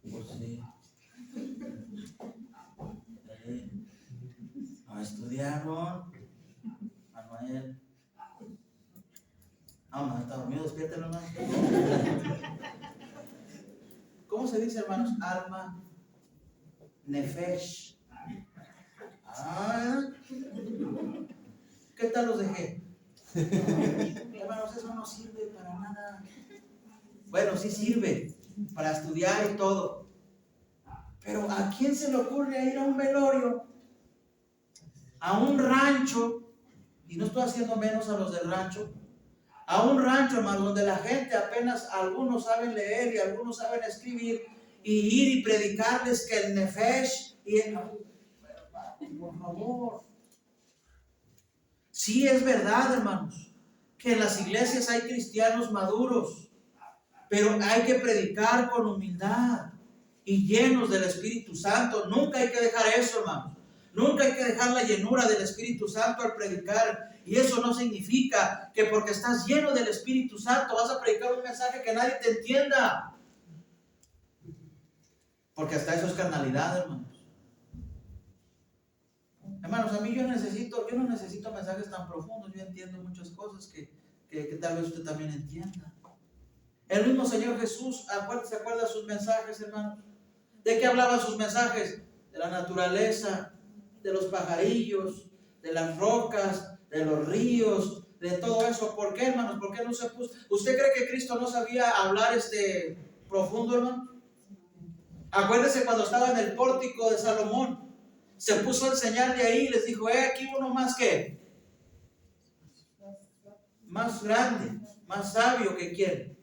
Pues sí. No estudiaron. Manuel. No, está dormido, despiértelo, hermano. ¿Cómo se dice, hermanos? Alma. Nefesh. ¿Qué tal los dejé? Hermanos, eso no sirve para nada. Bueno, sí sirve para estudiar y todo. Pero ¿a quién se le ocurre ir a un velorio? A un rancho, y no estoy haciendo menos a los del rancho, a un rancho, hermano, donde la gente apenas algunos saben leer y algunos saben escribir, y ir y predicarles que el Nefesh y el... Por favor. Sí es verdad, hermanos, que en las iglesias hay cristianos maduros, pero hay que predicar con humildad y llenos del Espíritu Santo. Nunca hay que dejar eso, hermanos. Nunca hay que dejar la llenura del Espíritu Santo al predicar. Y eso no significa que porque estás lleno del Espíritu Santo vas a predicar un mensaje que nadie te entienda. Porque hasta eso es carnalidad, hermanos. Hermanos, a mí yo no necesito mensajes tan profundos. Yo entiendo muchas cosas que tal vez usted también entienda. El mismo Señor Jesús, ¿se acuerda de sus mensajes, hermanos? ¿De qué hablaban sus mensajes? De la naturaleza, de los pajarillos, de las rocas, de los ríos, de todo eso. ¿Por qué, hermanos? ¿Por qué no se puso? ¿Usted cree que Cristo no sabía hablar profundo, hermano? Acuérdese cuando estaba en el pórtico de Salomón. Se puso a enseñar de ahí y les dijo, aquí uno más que más grande, más sabio que quién,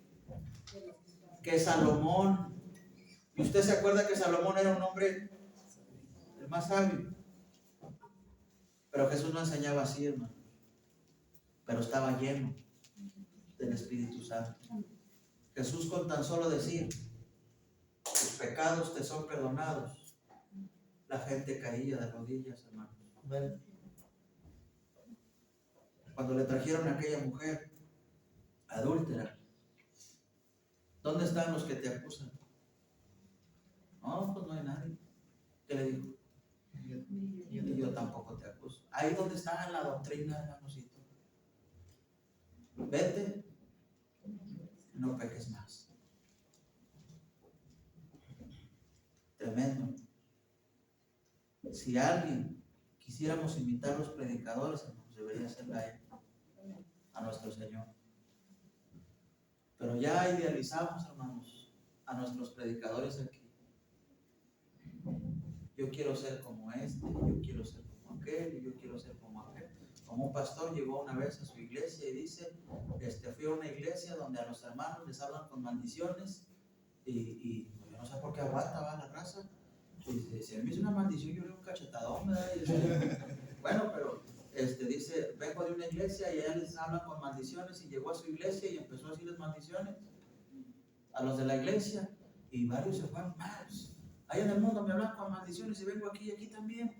que Salomón. Y usted se acuerda que Salomón era un hombre el más sabio. Pero Jesús no enseñaba así, hermano. Pero estaba lleno del Espíritu Santo. Jesús con tan solo decir, tus pecados te son perdonados, la gente caía de rodillas, hermano. Cuando le trajeron a aquella mujer adúltera, ¿dónde están los que te acusan? No, pues no hay nadie. ¿Qué le dijo? Yo tampoco te acuso. Ahí donde está la doctrina, hermanosito. Vete, no peques más. Tremendo. Si alguien quisiéramos imitar a los predicadores, hermanos, debería ser a él, a nuestro Señor. Pero ya idealizamos, hermanos, a nuestros predicadores aquí. Yo quiero ser como este, yo quiero ser como aquel, y yo quiero ser como Como un pastor llegó una vez a su iglesia y dice, fui a una iglesia donde a los hermanos les hablan con maldiciones y yo no sé por qué aguanta, va la raza. Y dice, si a mí me hizo una maldición, yo le doy un cachetadón, ¿verdad? Y bueno, pero dice, vengo de una iglesia y allá les hablan con maldiciones, y llegó a su iglesia y empezó a decirles maldiciones a los de la iglesia, y varios se fueron malos. Allá en el mundo me hablan con maldiciones y vengo aquí y aquí también.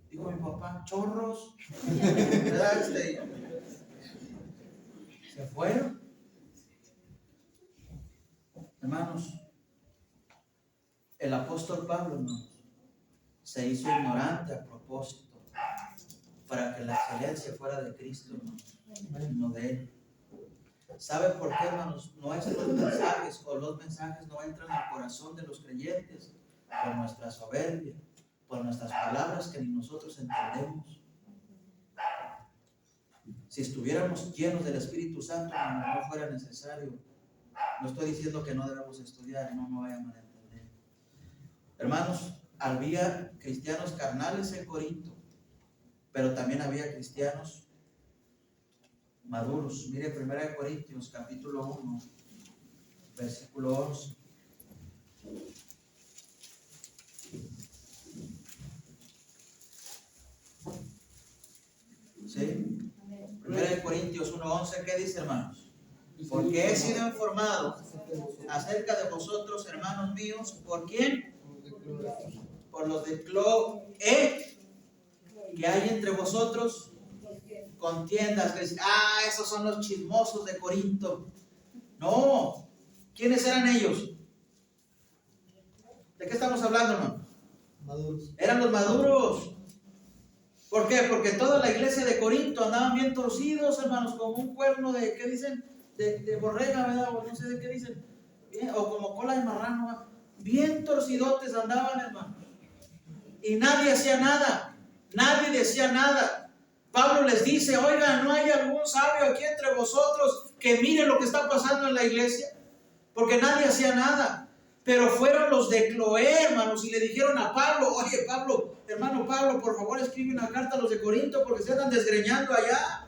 Dijo mi papá, chorros, ¿verdad? Se fueron. Hermanos, el apóstol Pablo, hermanos, se hizo ignorante a propósito para que la excelencia fuera de Cristo, hermanos, no de él. ¿Sabe por qué, hermanos? Nuestros mensajes o los mensajes no entran al corazón de los creyentes por nuestra soberbia, por nuestras palabras que ni nosotros entendemos. Si estuviéramos llenos del Espíritu Santo, hermanos, no fuera necesario. No estoy diciendo que no debemos estudiar, no me vayan a malentender. Hermanos, había cristianos carnales en Corinto, pero también había cristianos maduros. Mire 1 Corintios capítulo 1, versículo 11. ¿Sí? 1 Corintios 1:11, ¿qué dice, hermanos? Porque he sido informado acerca de vosotros, hermanos míos, ¿por quién? Por los de Cloé, que hay entre vosotros contiendas. Que dicen, esos son los chismosos de Corinto. No, ¿quiénes eran ellos? ¿De qué estamos hablando, hermano? Maduros. Eran los maduros. ¿Por qué? Porque toda la iglesia de Corinto andaban bien torcidos, hermanos, como un cuerno de, ¿qué dicen? De borrega, ¿verdad? O no sé de qué dicen. Bien, o como cola de marrano, ¿verdad? Bien torcidotes andaban, hermanos. Y nadie hacía nada. Nadie decía nada. Pablo les dice, oiga, ¿no hay algún sabio aquí entre vosotros que mire lo que está pasando en la iglesia? Porque nadie hacía nada. Pero fueron los de Cloé, hermanos, y le dijeron a Pablo, oye, Pablo, hermano Pablo, por favor escribe una carta a los de Corinto porque se andan desgreñando allá.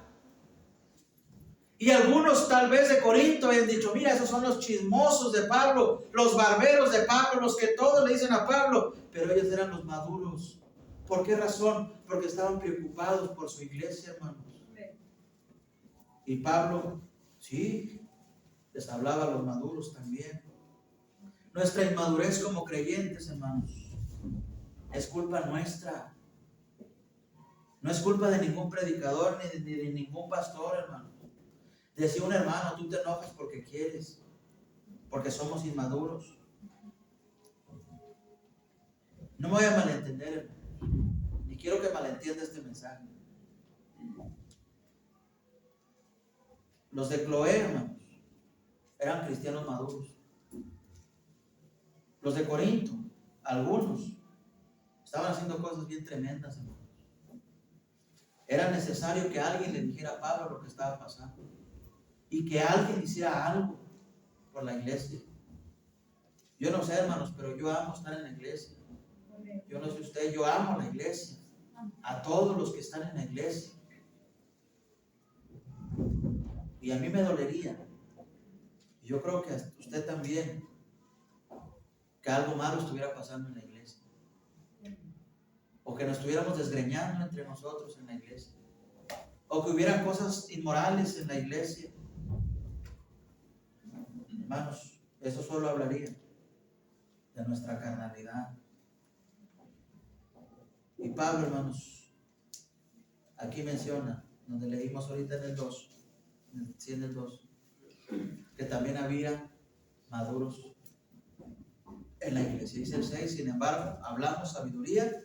Y algunos tal vez de Corinto habían dicho, mira, esos son los chismosos de Pablo, los barberos de Pablo, los que todos le dicen a Pablo. Pero ellos eran los maduros. ¿Por qué razón? Porque estaban preocupados por su iglesia, hermanos. Y Pablo, sí, les hablaba a los maduros también. Nuestra inmadurez como creyentes, hermanos, es culpa nuestra. No es culpa de ningún predicador ni de ningún pastor, hermano. Decía un hermano, tú te enojas porque quieres, porque somos inmaduros. No me voy a malentender, hermano, ni quiero que malentienda este mensaje. Los de Cloé, hermanos, eran cristianos maduros. Los de Corinto, algunos, estaban haciendo cosas bien tremendas, hermanos. Era necesario que alguien le dijera a Pablo lo que estaba pasando y que alguien hiciera algo por la iglesia. Yo no sé, hermanos, pero yo amo estar en la iglesia. Yo no sé usted, yo amo la iglesia, a todos los que están en la iglesia. Y a mí me dolería, y yo creo que a usted también, que algo malo estuviera pasando en la iglesia, o que nos estuviéramos desgreñando entre nosotros en la iglesia, o que hubiera cosas inmorales en la iglesia. Hermanos, eso solo hablaría de nuestra carnalidad. Y Pablo, hermanos, aquí menciona, donde leímos ahorita en el 2, en el 2, que también había maduros en la iglesia. Dice el 6, sin embargo, hablamos sabiduría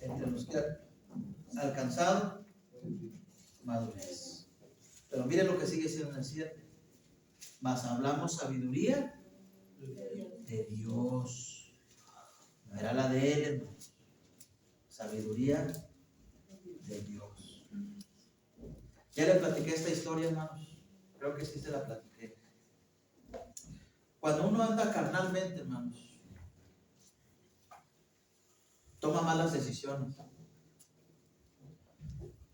entre los que han alcanzado madurez. Pero mire lo que sigue siendo en el 7. Mas hablamos sabiduría de Dios. No era la de él, hermanos. Sabiduría de Dios. Ya le platiqué esta historia, hermanos. Creo que sí se la platiqué. Cuando uno anda carnalmente, hermanos, toma malas decisiones.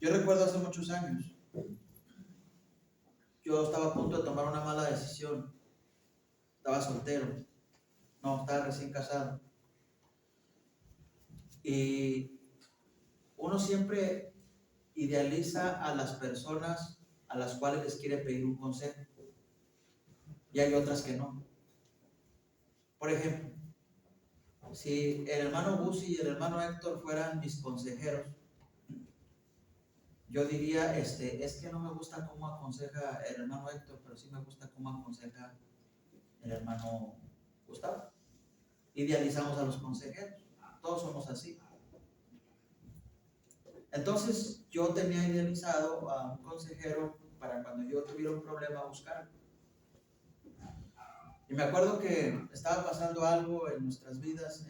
Yo recuerdo hace muchos años, yo estaba a punto de tomar una mala decisión. Estaba soltero, no, estaba recién casado. Y uno siempre idealiza a las personas a las cuales les quiere pedir un consejo. Y hay otras que no. Por ejemplo, si el hermano Busi y el hermano Héctor fueran mis consejeros, yo diría, es que no me gusta cómo aconseja el hermano Héctor, pero sí me gusta cómo aconseja el hermano Gustavo. Idealizamos a los consejeros, todos somos así. Entonces yo tenía idealizado a un consejero para cuando yo tuviera un problema buscar. Y me acuerdo que estaba pasando algo en nuestras vidas,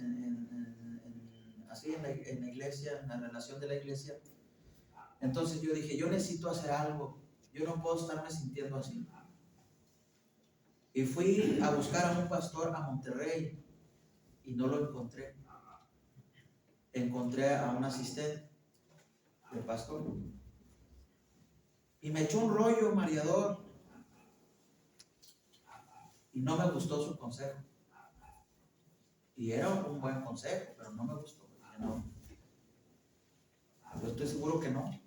así en la iglesia, en la relación de la iglesia. Entonces yo dije, yo necesito hacer algo, yo no puedo estarme sintiendo así. Y fui a buscar a un pastor a Monterrey y no lo encontré. Encontré a un asistente del pastor y me echó un rollo mareador y no me gustó su consejo. Y era un buen consejo, pero no me gustó. No. Yo estoy seguro que no.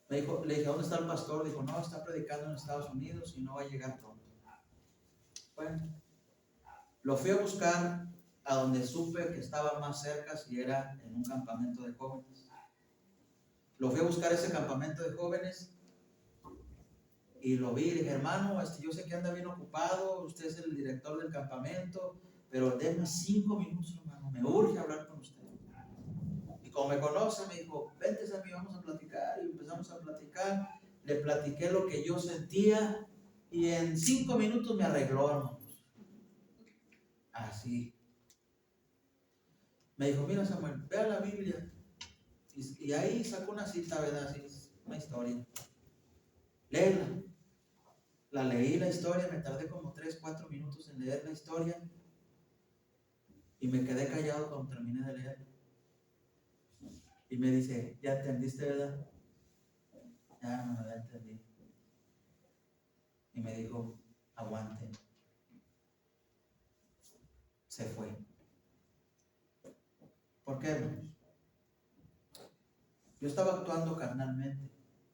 Le dije, ¿dónde está el pastor? Dijo, no, está predicando en Estados Unidos y no va a llegar pronto. Bueno, lo fui a buscar a donde supe que estaba más cerca, si era en un campamento de jóvenes. Lo fui a buscar a ese campamento de jóvenes y lo vi y dije, hermano, yo sé que anda bien ocupado, usted es el director del campamento, pero denme 5 minutos, hermano, me urge hablar con usted. Y como me conoce, me dijo, vente a mí, vamos a platicar. Y empezamos a platicar, le platiqué lo que yo sentía y en 5 minutos me arregló, hermanos. Así. Me dijo, mira Samuel, vea la Biblia. Y ahí sacó una cita, ¿verdad? Así, una historia. Léela. La leí la historia, me tardé como 3-4 minutos en leer la historia y me quedé callado cuando terminé de leer. Y me dice, ¿ya entendiste, verdad? Ya, no, ya entendí. Y me dijo, aguante. Se fue. ¿Por qué, hermanos? Yo estaba actuando carnalmente.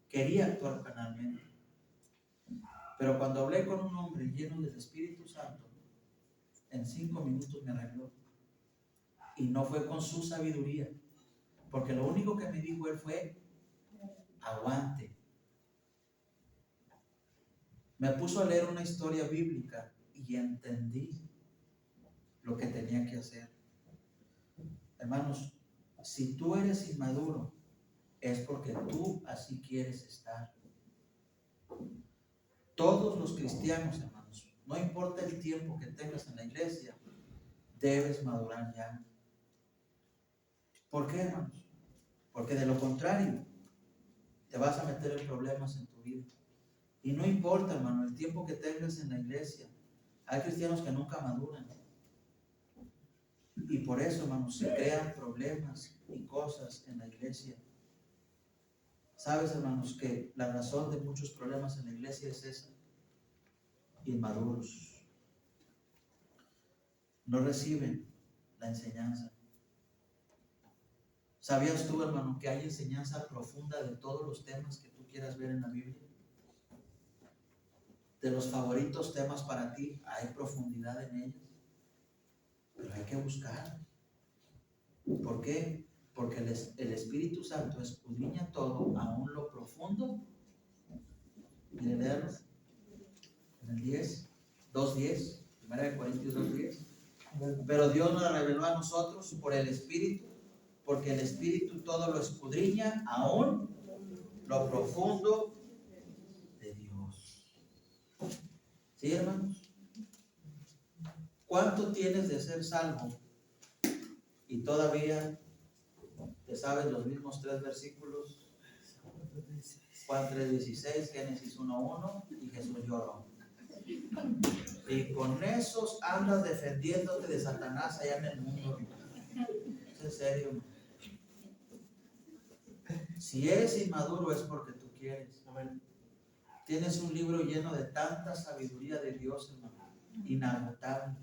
Quería actuar carnalmente. Pero cuando hablé con un hombre lleno del Espíritu Santo, en 5 minutos me arregló. Y no fue con su sabiduría. Porque lo único que me dijo él fue, aguante. Me puso a leer una historia bíblica y entendí lo que tenía que hacer. Hermanos, si tú eres inmaduro, es porque tú así quieres estar. Todos los cristianos, hermanos, no importa el tiempo que tengas en la iglesia, debes madurar ya. ¿Por qué, hermanos? Porque de lo contrario, te vas a meter en problemas en tu vida. Y no importa, hermano, el tiempo que tengas en la iglesia. Hay cristianos que nunca maduran. Y por eso, hermanos, se crean problemas y cosas en la iglesia. ¿Sabes, hermanos, que la razón de muchos problemas en la iglesia es esa? Inmaduros. No reciben la enseñanza. ¿Sabías tú, hermano, que hay enseñanza profunda de todos los temas que tú quieras ver en la Biblia? De los favoritos temas para ti, hay profundidad en ellos. Pero hay que buscar. ¿Por qué? Porque el Espíritu Santo escudriña todo, aún lo profundo. Mire, leerlo. En el 2:10, 1 Corintios 2:10. Pero Dios nos reveló a nosotros por el Espíritu, porque el Espíritu todo lo escudriña, aún lo profundo de Dios. ¿Sí, hermanos? ¿Cuánto tienes de ser salvo? Y todavía te sabes los mismos 3 versículos. Juan 3:16, Génesis 1:1 y Jesús lloró. Y con esos andas defendiéndote de Satanás allá en el mundo. Es en serio. Si eres inmaduro es porque tú quieres. Tienes un libro lleno de tanta sabiduría de Dios, hermano, inagotable.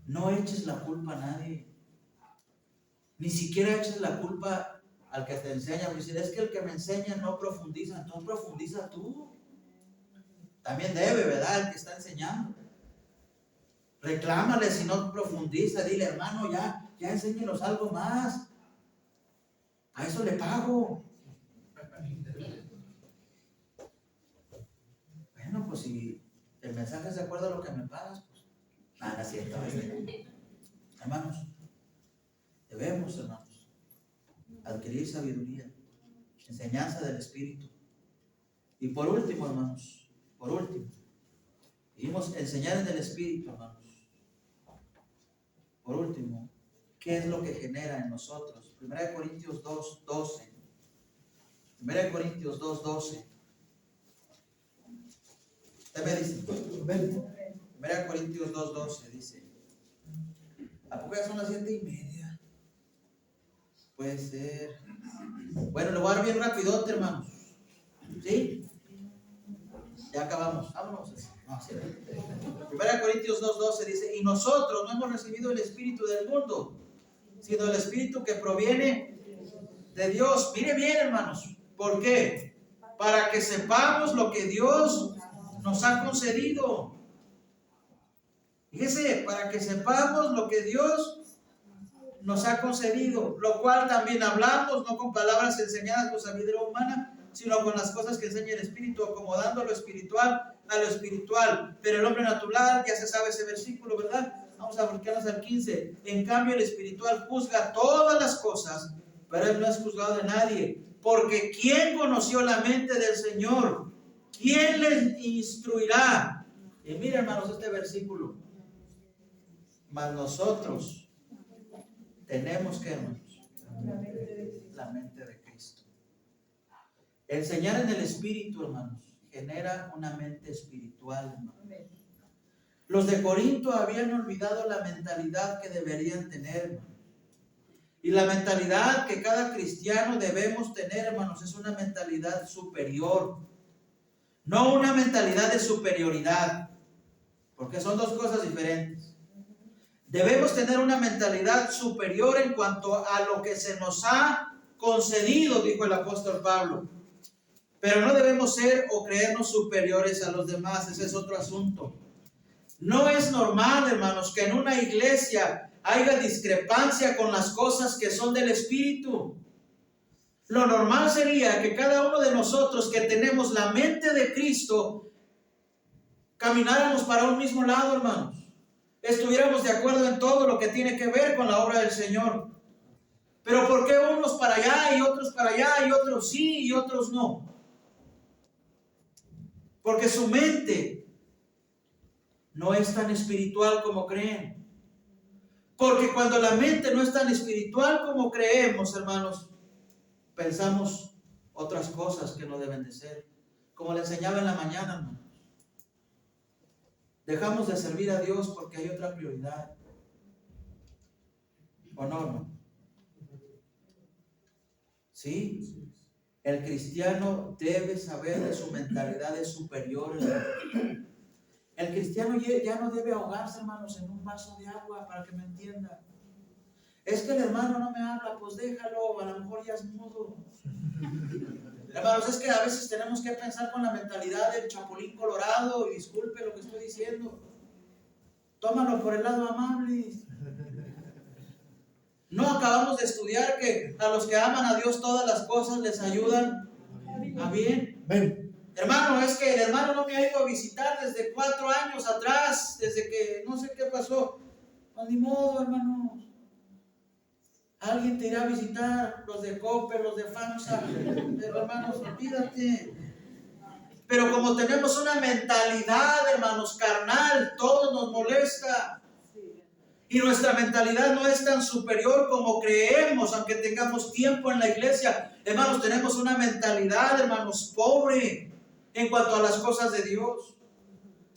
No eches la culpa a nadie. Ni siquiera eches la culpa al que te enseña. Pues, es que el que me enseña no profundiza. Entonces profundiza tú. También debe, ¿verdad? El que está enseñando. Reclámale si no profundiza. Dile, hermano, ya enséñenos algo más. A eso le pago. Bueno, pues si el mensaje es de acuerdo a lo que me pagas, pues nada, es cierto. Hermanos, debemos, hermanos, adquirir sabiduría, enseñanza del Espíritu. Y por último, hermanos, dijimos enseñar en el Espíritu, hermanos. Por último, ¿qué es lo que genera en nosotros? 1 Corintios 2:12. 1 Corintios 2:12. Usted me dice. 1 Corintios 2:12 dice. ¿A poco ya son las 7:30? Puede ser. Bueno, lo voy a dar bien rapidote, hermanos. ¿Sí? Ya acabamos. Vámonos. No, ¿sí? 1 Corintios 2:12 dice, y nosotros no hemos recibido el espíritu del mundo, sino el espíritu que proviene de Dios. Mire bien, hermanos. ¿Por qué? Para que sepamos lo que Dios nos ha concedido. Fíjese, para que sepamos lo que Dios nos ha concedido, lo cual también hablamos, no con palabras enseñadas por sabiduría humana, sino con las cosas que enseña el Espíritu, acomodando lo espiritual a lo espiritual. Pero el hombre natural, ya se sabe ese versículo, ¿verdad? Vamos a volcarnos al 15. En cambio, el espiritual juzga todas las cosas, pero él no es juzgado de nadie. Porque ¿quién conoció la mente del Señor? ¿Quién le instruirá? Y miren, hermanos, este versículo. Mas nosotros tenemos que, hermanos, la mente de Cristo. Enseñar en el Espíritu, hermanos, genera una mente espiritual, hermanos. Los de Corinto habían olvidado la mentalidad que deberían tener, hermanos. Y la mentalidad que cada cristiano debemos tener, hermanos, es una mentalidad superior. No una mentalidad de superioridad, porque son dos cosas diferentes. Debemos tener una mentalidad superior en cuanto a lo que se nos ha concedido, dijo el apóstol Pablo. Pero no debemos ser o creernos superiores a los demás, ese es otro asunto. No es normal, hermanos, que en una iglesia haya discrepancia con las cosas que son del Espíritu. Lo normal sería que cada uno de nosotros que tenemos la mente de Cristo camináramos para un mismo lado, hermanos. Estuviéramos de acuerdo en todo lo que tiene que ver con la obra del Señor. Pero ¿por qué unos para allá y otros para allá y otros sí y otros no? Porque su mente no es tan espiritual como creen. Porque cuando la mente no es tan espiritual como creemos, hermanos, pensamos otras cosas que no deben de ser. Como le enseñaba en la mañana, hermanos. Dejamos de servir a Dios porque hay otra prioridad. ¿O no? ¿Sí? El cristiano debe saber de su mentalidad de superior. El cristiano ya no debe ahogarse, hermanos, en un vaso de agua, para que me entienda. Es que el hermano no me habla, pues déjalo, a lo mejor ya es mudo. Hermanos, es que a veces tenemos que pensar con la mentalidad del chapulín colorado, y disculpe lo que estoy diciendo. Tómalo por el lado amable. No acabamos de estudiar que a los que aman a Dios todas las cosas les ayudan a bien. Hermano, es que el hermano no me ha ido a visitar desde 4 años atrás, desde que no sé qué pasó. Pues ni modo, hermanos. Alguien te irá a visitar, los de Coppel, los de FAMSA, pero hermanos, olvídate. Pero como tenemos una mentalidad, hermanos, carnal, todo nos molesta. Y nuestra mentalidad no es tan superior como creemos, aunque tengamos tiempo en la iglesia. Hermanos, tenemos una mentalidad, hermanos, pobre en cuanto a las cosas de Dios.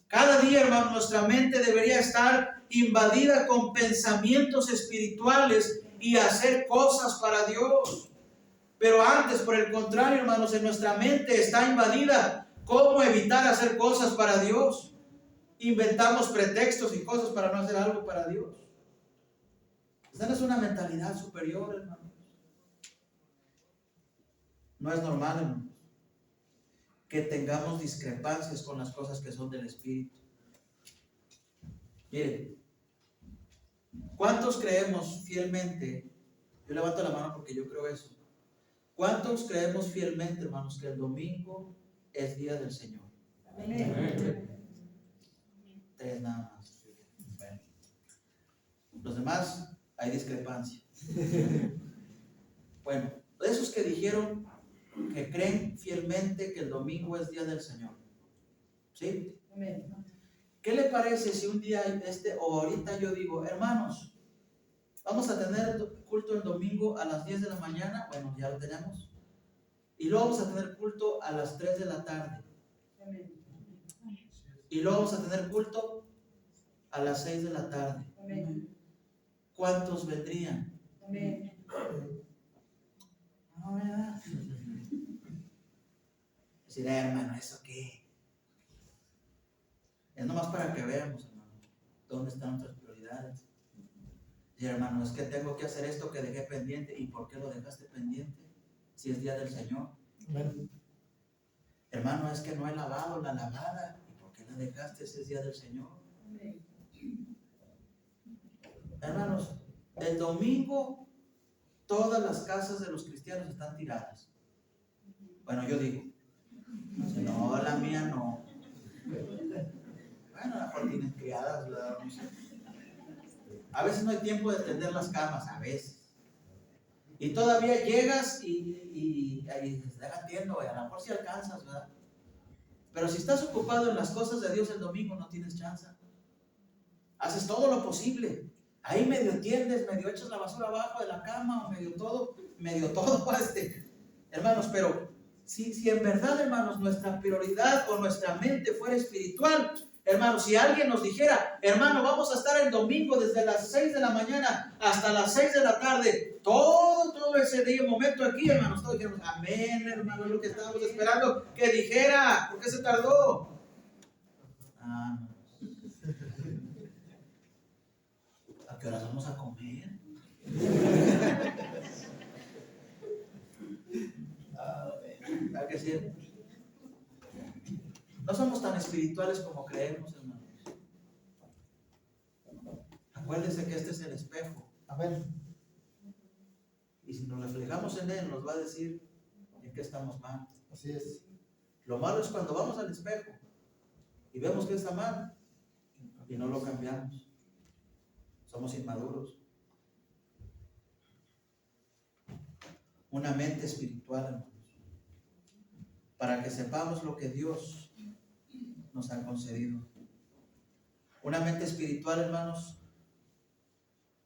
Cada día, hermanos, nuestra mente debería estar invadida con pensamientos espirituales y hacer cosas para Dios. Pero antes, por el contrario, hermanos, en nuestra mente está invadida cómo evitar hacer cosas para Dios. Inventamos pretextos y cosas para no hacer algo para Dios. Esta no es una mentalidad superior, hermanos. No es normal, hermanos, que tengamos discrepancias con las cosas que son del Espíritu. Miren, ¿cuántos creemos fielmente? Yo levanto la mano porque yo creo eso. ¿Cuántos creemos fielmente, hermanos, que el domingo es día del Señor? Amén. 3 nada más. Bueno. Los demás hay discrepancia. Bueno, de esos que dijeron que creen fielmente que el domingo es día del Señor. ¿Sí? Amén. ¿Qué le parece si un día o ahorita yo digo, hermanos, vamos a tener culto el domingo a las 10 de la mañana? Bueno, ya lo tenemos. Y luego vamos a tener culto a las 3 de la tarde. Amén. Y luego vamos a tener culto a las 6 de la tarde. Amén. ¿Cuántos vendrían? Amén. No, ¿verdad? Decir, hermano, ¿eso qué? Es nomás para que veamos, hermano, dónde están nuestras prioridades. Y hermano, es que tengo que hacer esto que dejé pendiente. ¿Y por qué lo dejaste pendiente? Si es día del Señor. Amén. Hermano, es que no he lavado la lavada. ¿Y por qué la dejaste si es día del Señor? Amén. Hermanos, el domingo todas las casas de los cristianos están tiradas. Bueno, yo digo, no, la mía no. Bueno, a lo mejor tienen criadas, ¿verdad? No sé. A veces no hay tiempo de tender las camas, a veces. Y todavía llegas y deja tiendo, a lo mejor sí alcanzas, ¿verdad? Pero si estás ocupado en las cosas de Dios el domingo, no tienes chance. Haces todo lo posible. Ahí medio tiendes, medio echas la basura abajo de la cama, o medio todo, hermanos, pero si en verdad, hermanos, nuestra prioridad o nuestra mente fuera espiritual, hermanos, si alguien nos dijera, hermano, vamos a estar el domingo desde las 6 de la mañana hasta las 6 de la tarde, todo ese día, momento aquí, hermanos, todos dijimos, amén, hermano, lo que estábamos esperando que dijera. ¿Por qué se tardó? ¿A qué horas vamos a comer? ¿Verdad que sí? No somos tan espirituales como creemos, hermanos. Acuérdense que este es el espejo. Amén. Y si nos reflejamos en él, nos va a decir en qué estamos mal. Así es. Lo malo es cuando vamos al espejo y vemos que está mal y no lo cambiamos. Somos inmaduros. Una mente espiritual, hermanos, para que sepamos lo que Dios nos ha concedido. Una mente espiritual, hermanos,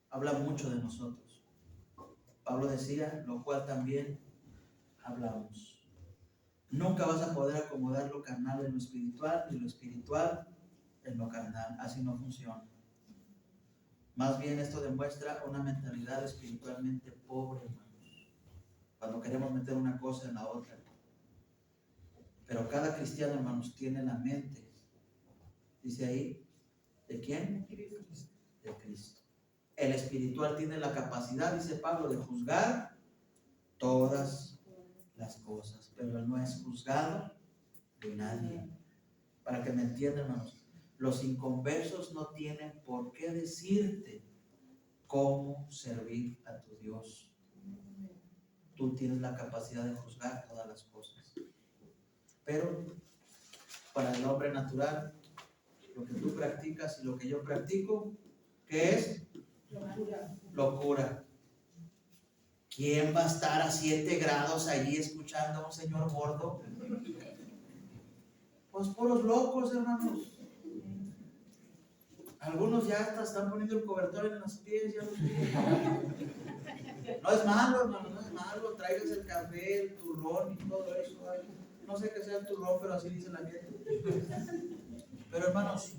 habla mucho de nosotros. Pablo decía, lo cual también hablamos. Nunca vas a poder acomodar lo carnal en lo espiritual y lo espiritual en lo carnal. Así no funciona. Más bien esto demuestra una mentalidad espiritualmente pobre, hermanos, cuando queremos meter una cosa en la otra. Pero cada cristiano, hermanos, tiene la mente, dice ahí, ¿de quién? De Cristo. El espiritual tiene la capacidad, dice Pablo, de juzgar todas las cosas, pero él no es juzgado de nadie. Para que me entiendan, hermanos, los inconversos no tienen por qué decirte cómo servir a tu Dios. Tú tienes la capacidad de juzgar todas las cosas. Pero para el hombre natural, lo que tú practicas y lo que yo practico, ¿qué es? Locura. ¿Quién va a estar a 7 grados allí escuchando a un señor gordo? Pues puros locos, hermanos. Algunos ya hasta están poniendo el cobertor en los pies. Ya no es malo, hermano, no es malo. Traigas el café, el turrón y todo eso. No sé qué sea el turrón, pero así dice la gente. Pero hermanos,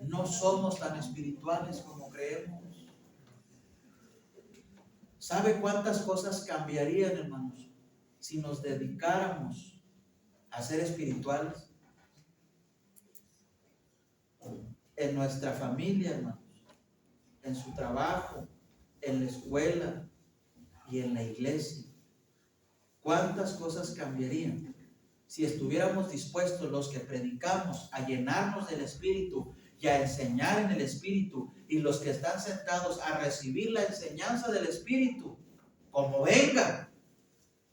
no somos tan espirituales como creemos. ¿Sabe cuántas cosas cambiarían, hermanos, si nos dedicáramos a ser espirituales? En nuestra familia, hermanos, en su trabajo, en la escuela y en la iglesia. ¿Cuántas cosas cambiarían si estuviéramos dispuestos los que predicamos a llenarnos del Espíritu y a enseñar en el Espíritu, y los que están sentados a recibir la enseñanza del Espíritu como venga,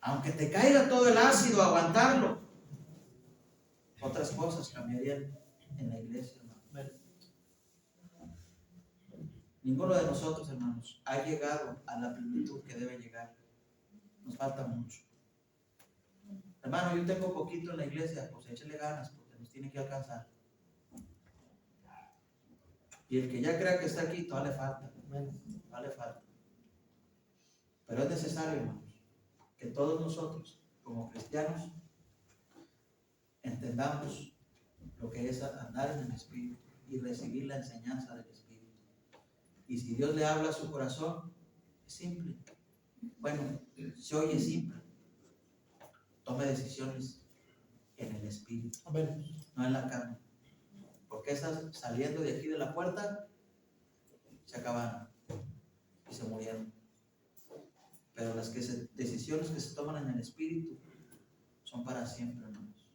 aunque te caiga todo el ácido, aguantarlo? Otras cosas cambiarían en la iglesia, hermano. Ninguno de nosotros, hermanos, ha llegado a la plenitud que debe llegar. Nos falta mucho. Hermano, yo tengo poquito en la iglesia, pues échale ganas, porque nos tiene que alcanzar. Y el que ya crea que está aquí, todavía le falta. Todavía le falta. Pero es necesario, hermanos, que todos nosotros, como cristianos, entendamos lo que es andar en el Espíritu y recibir la enseñanza del Espíritu. Y si Dios le habla a su corazón, es simple. Bueno, se oye simple. Tome decisiones en el Espíritu, no en la carne. Porque esas, saliendo de aquí de la puerta, se acabaron y se murieron. Pero las decisiones que se toman en el Espíritu son para siempre, hermanos.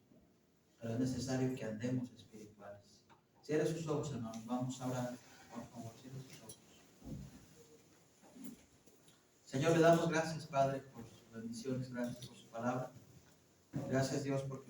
Pero es necesario que andemos espirituales. Cierre sus ojos, hermanos. Vamos a orar, por favor. Cierre sus ojos. Señor, le damos gracias, Padre, por sus bendiciones. Gracias por su palabra. Gracias, Dios, porque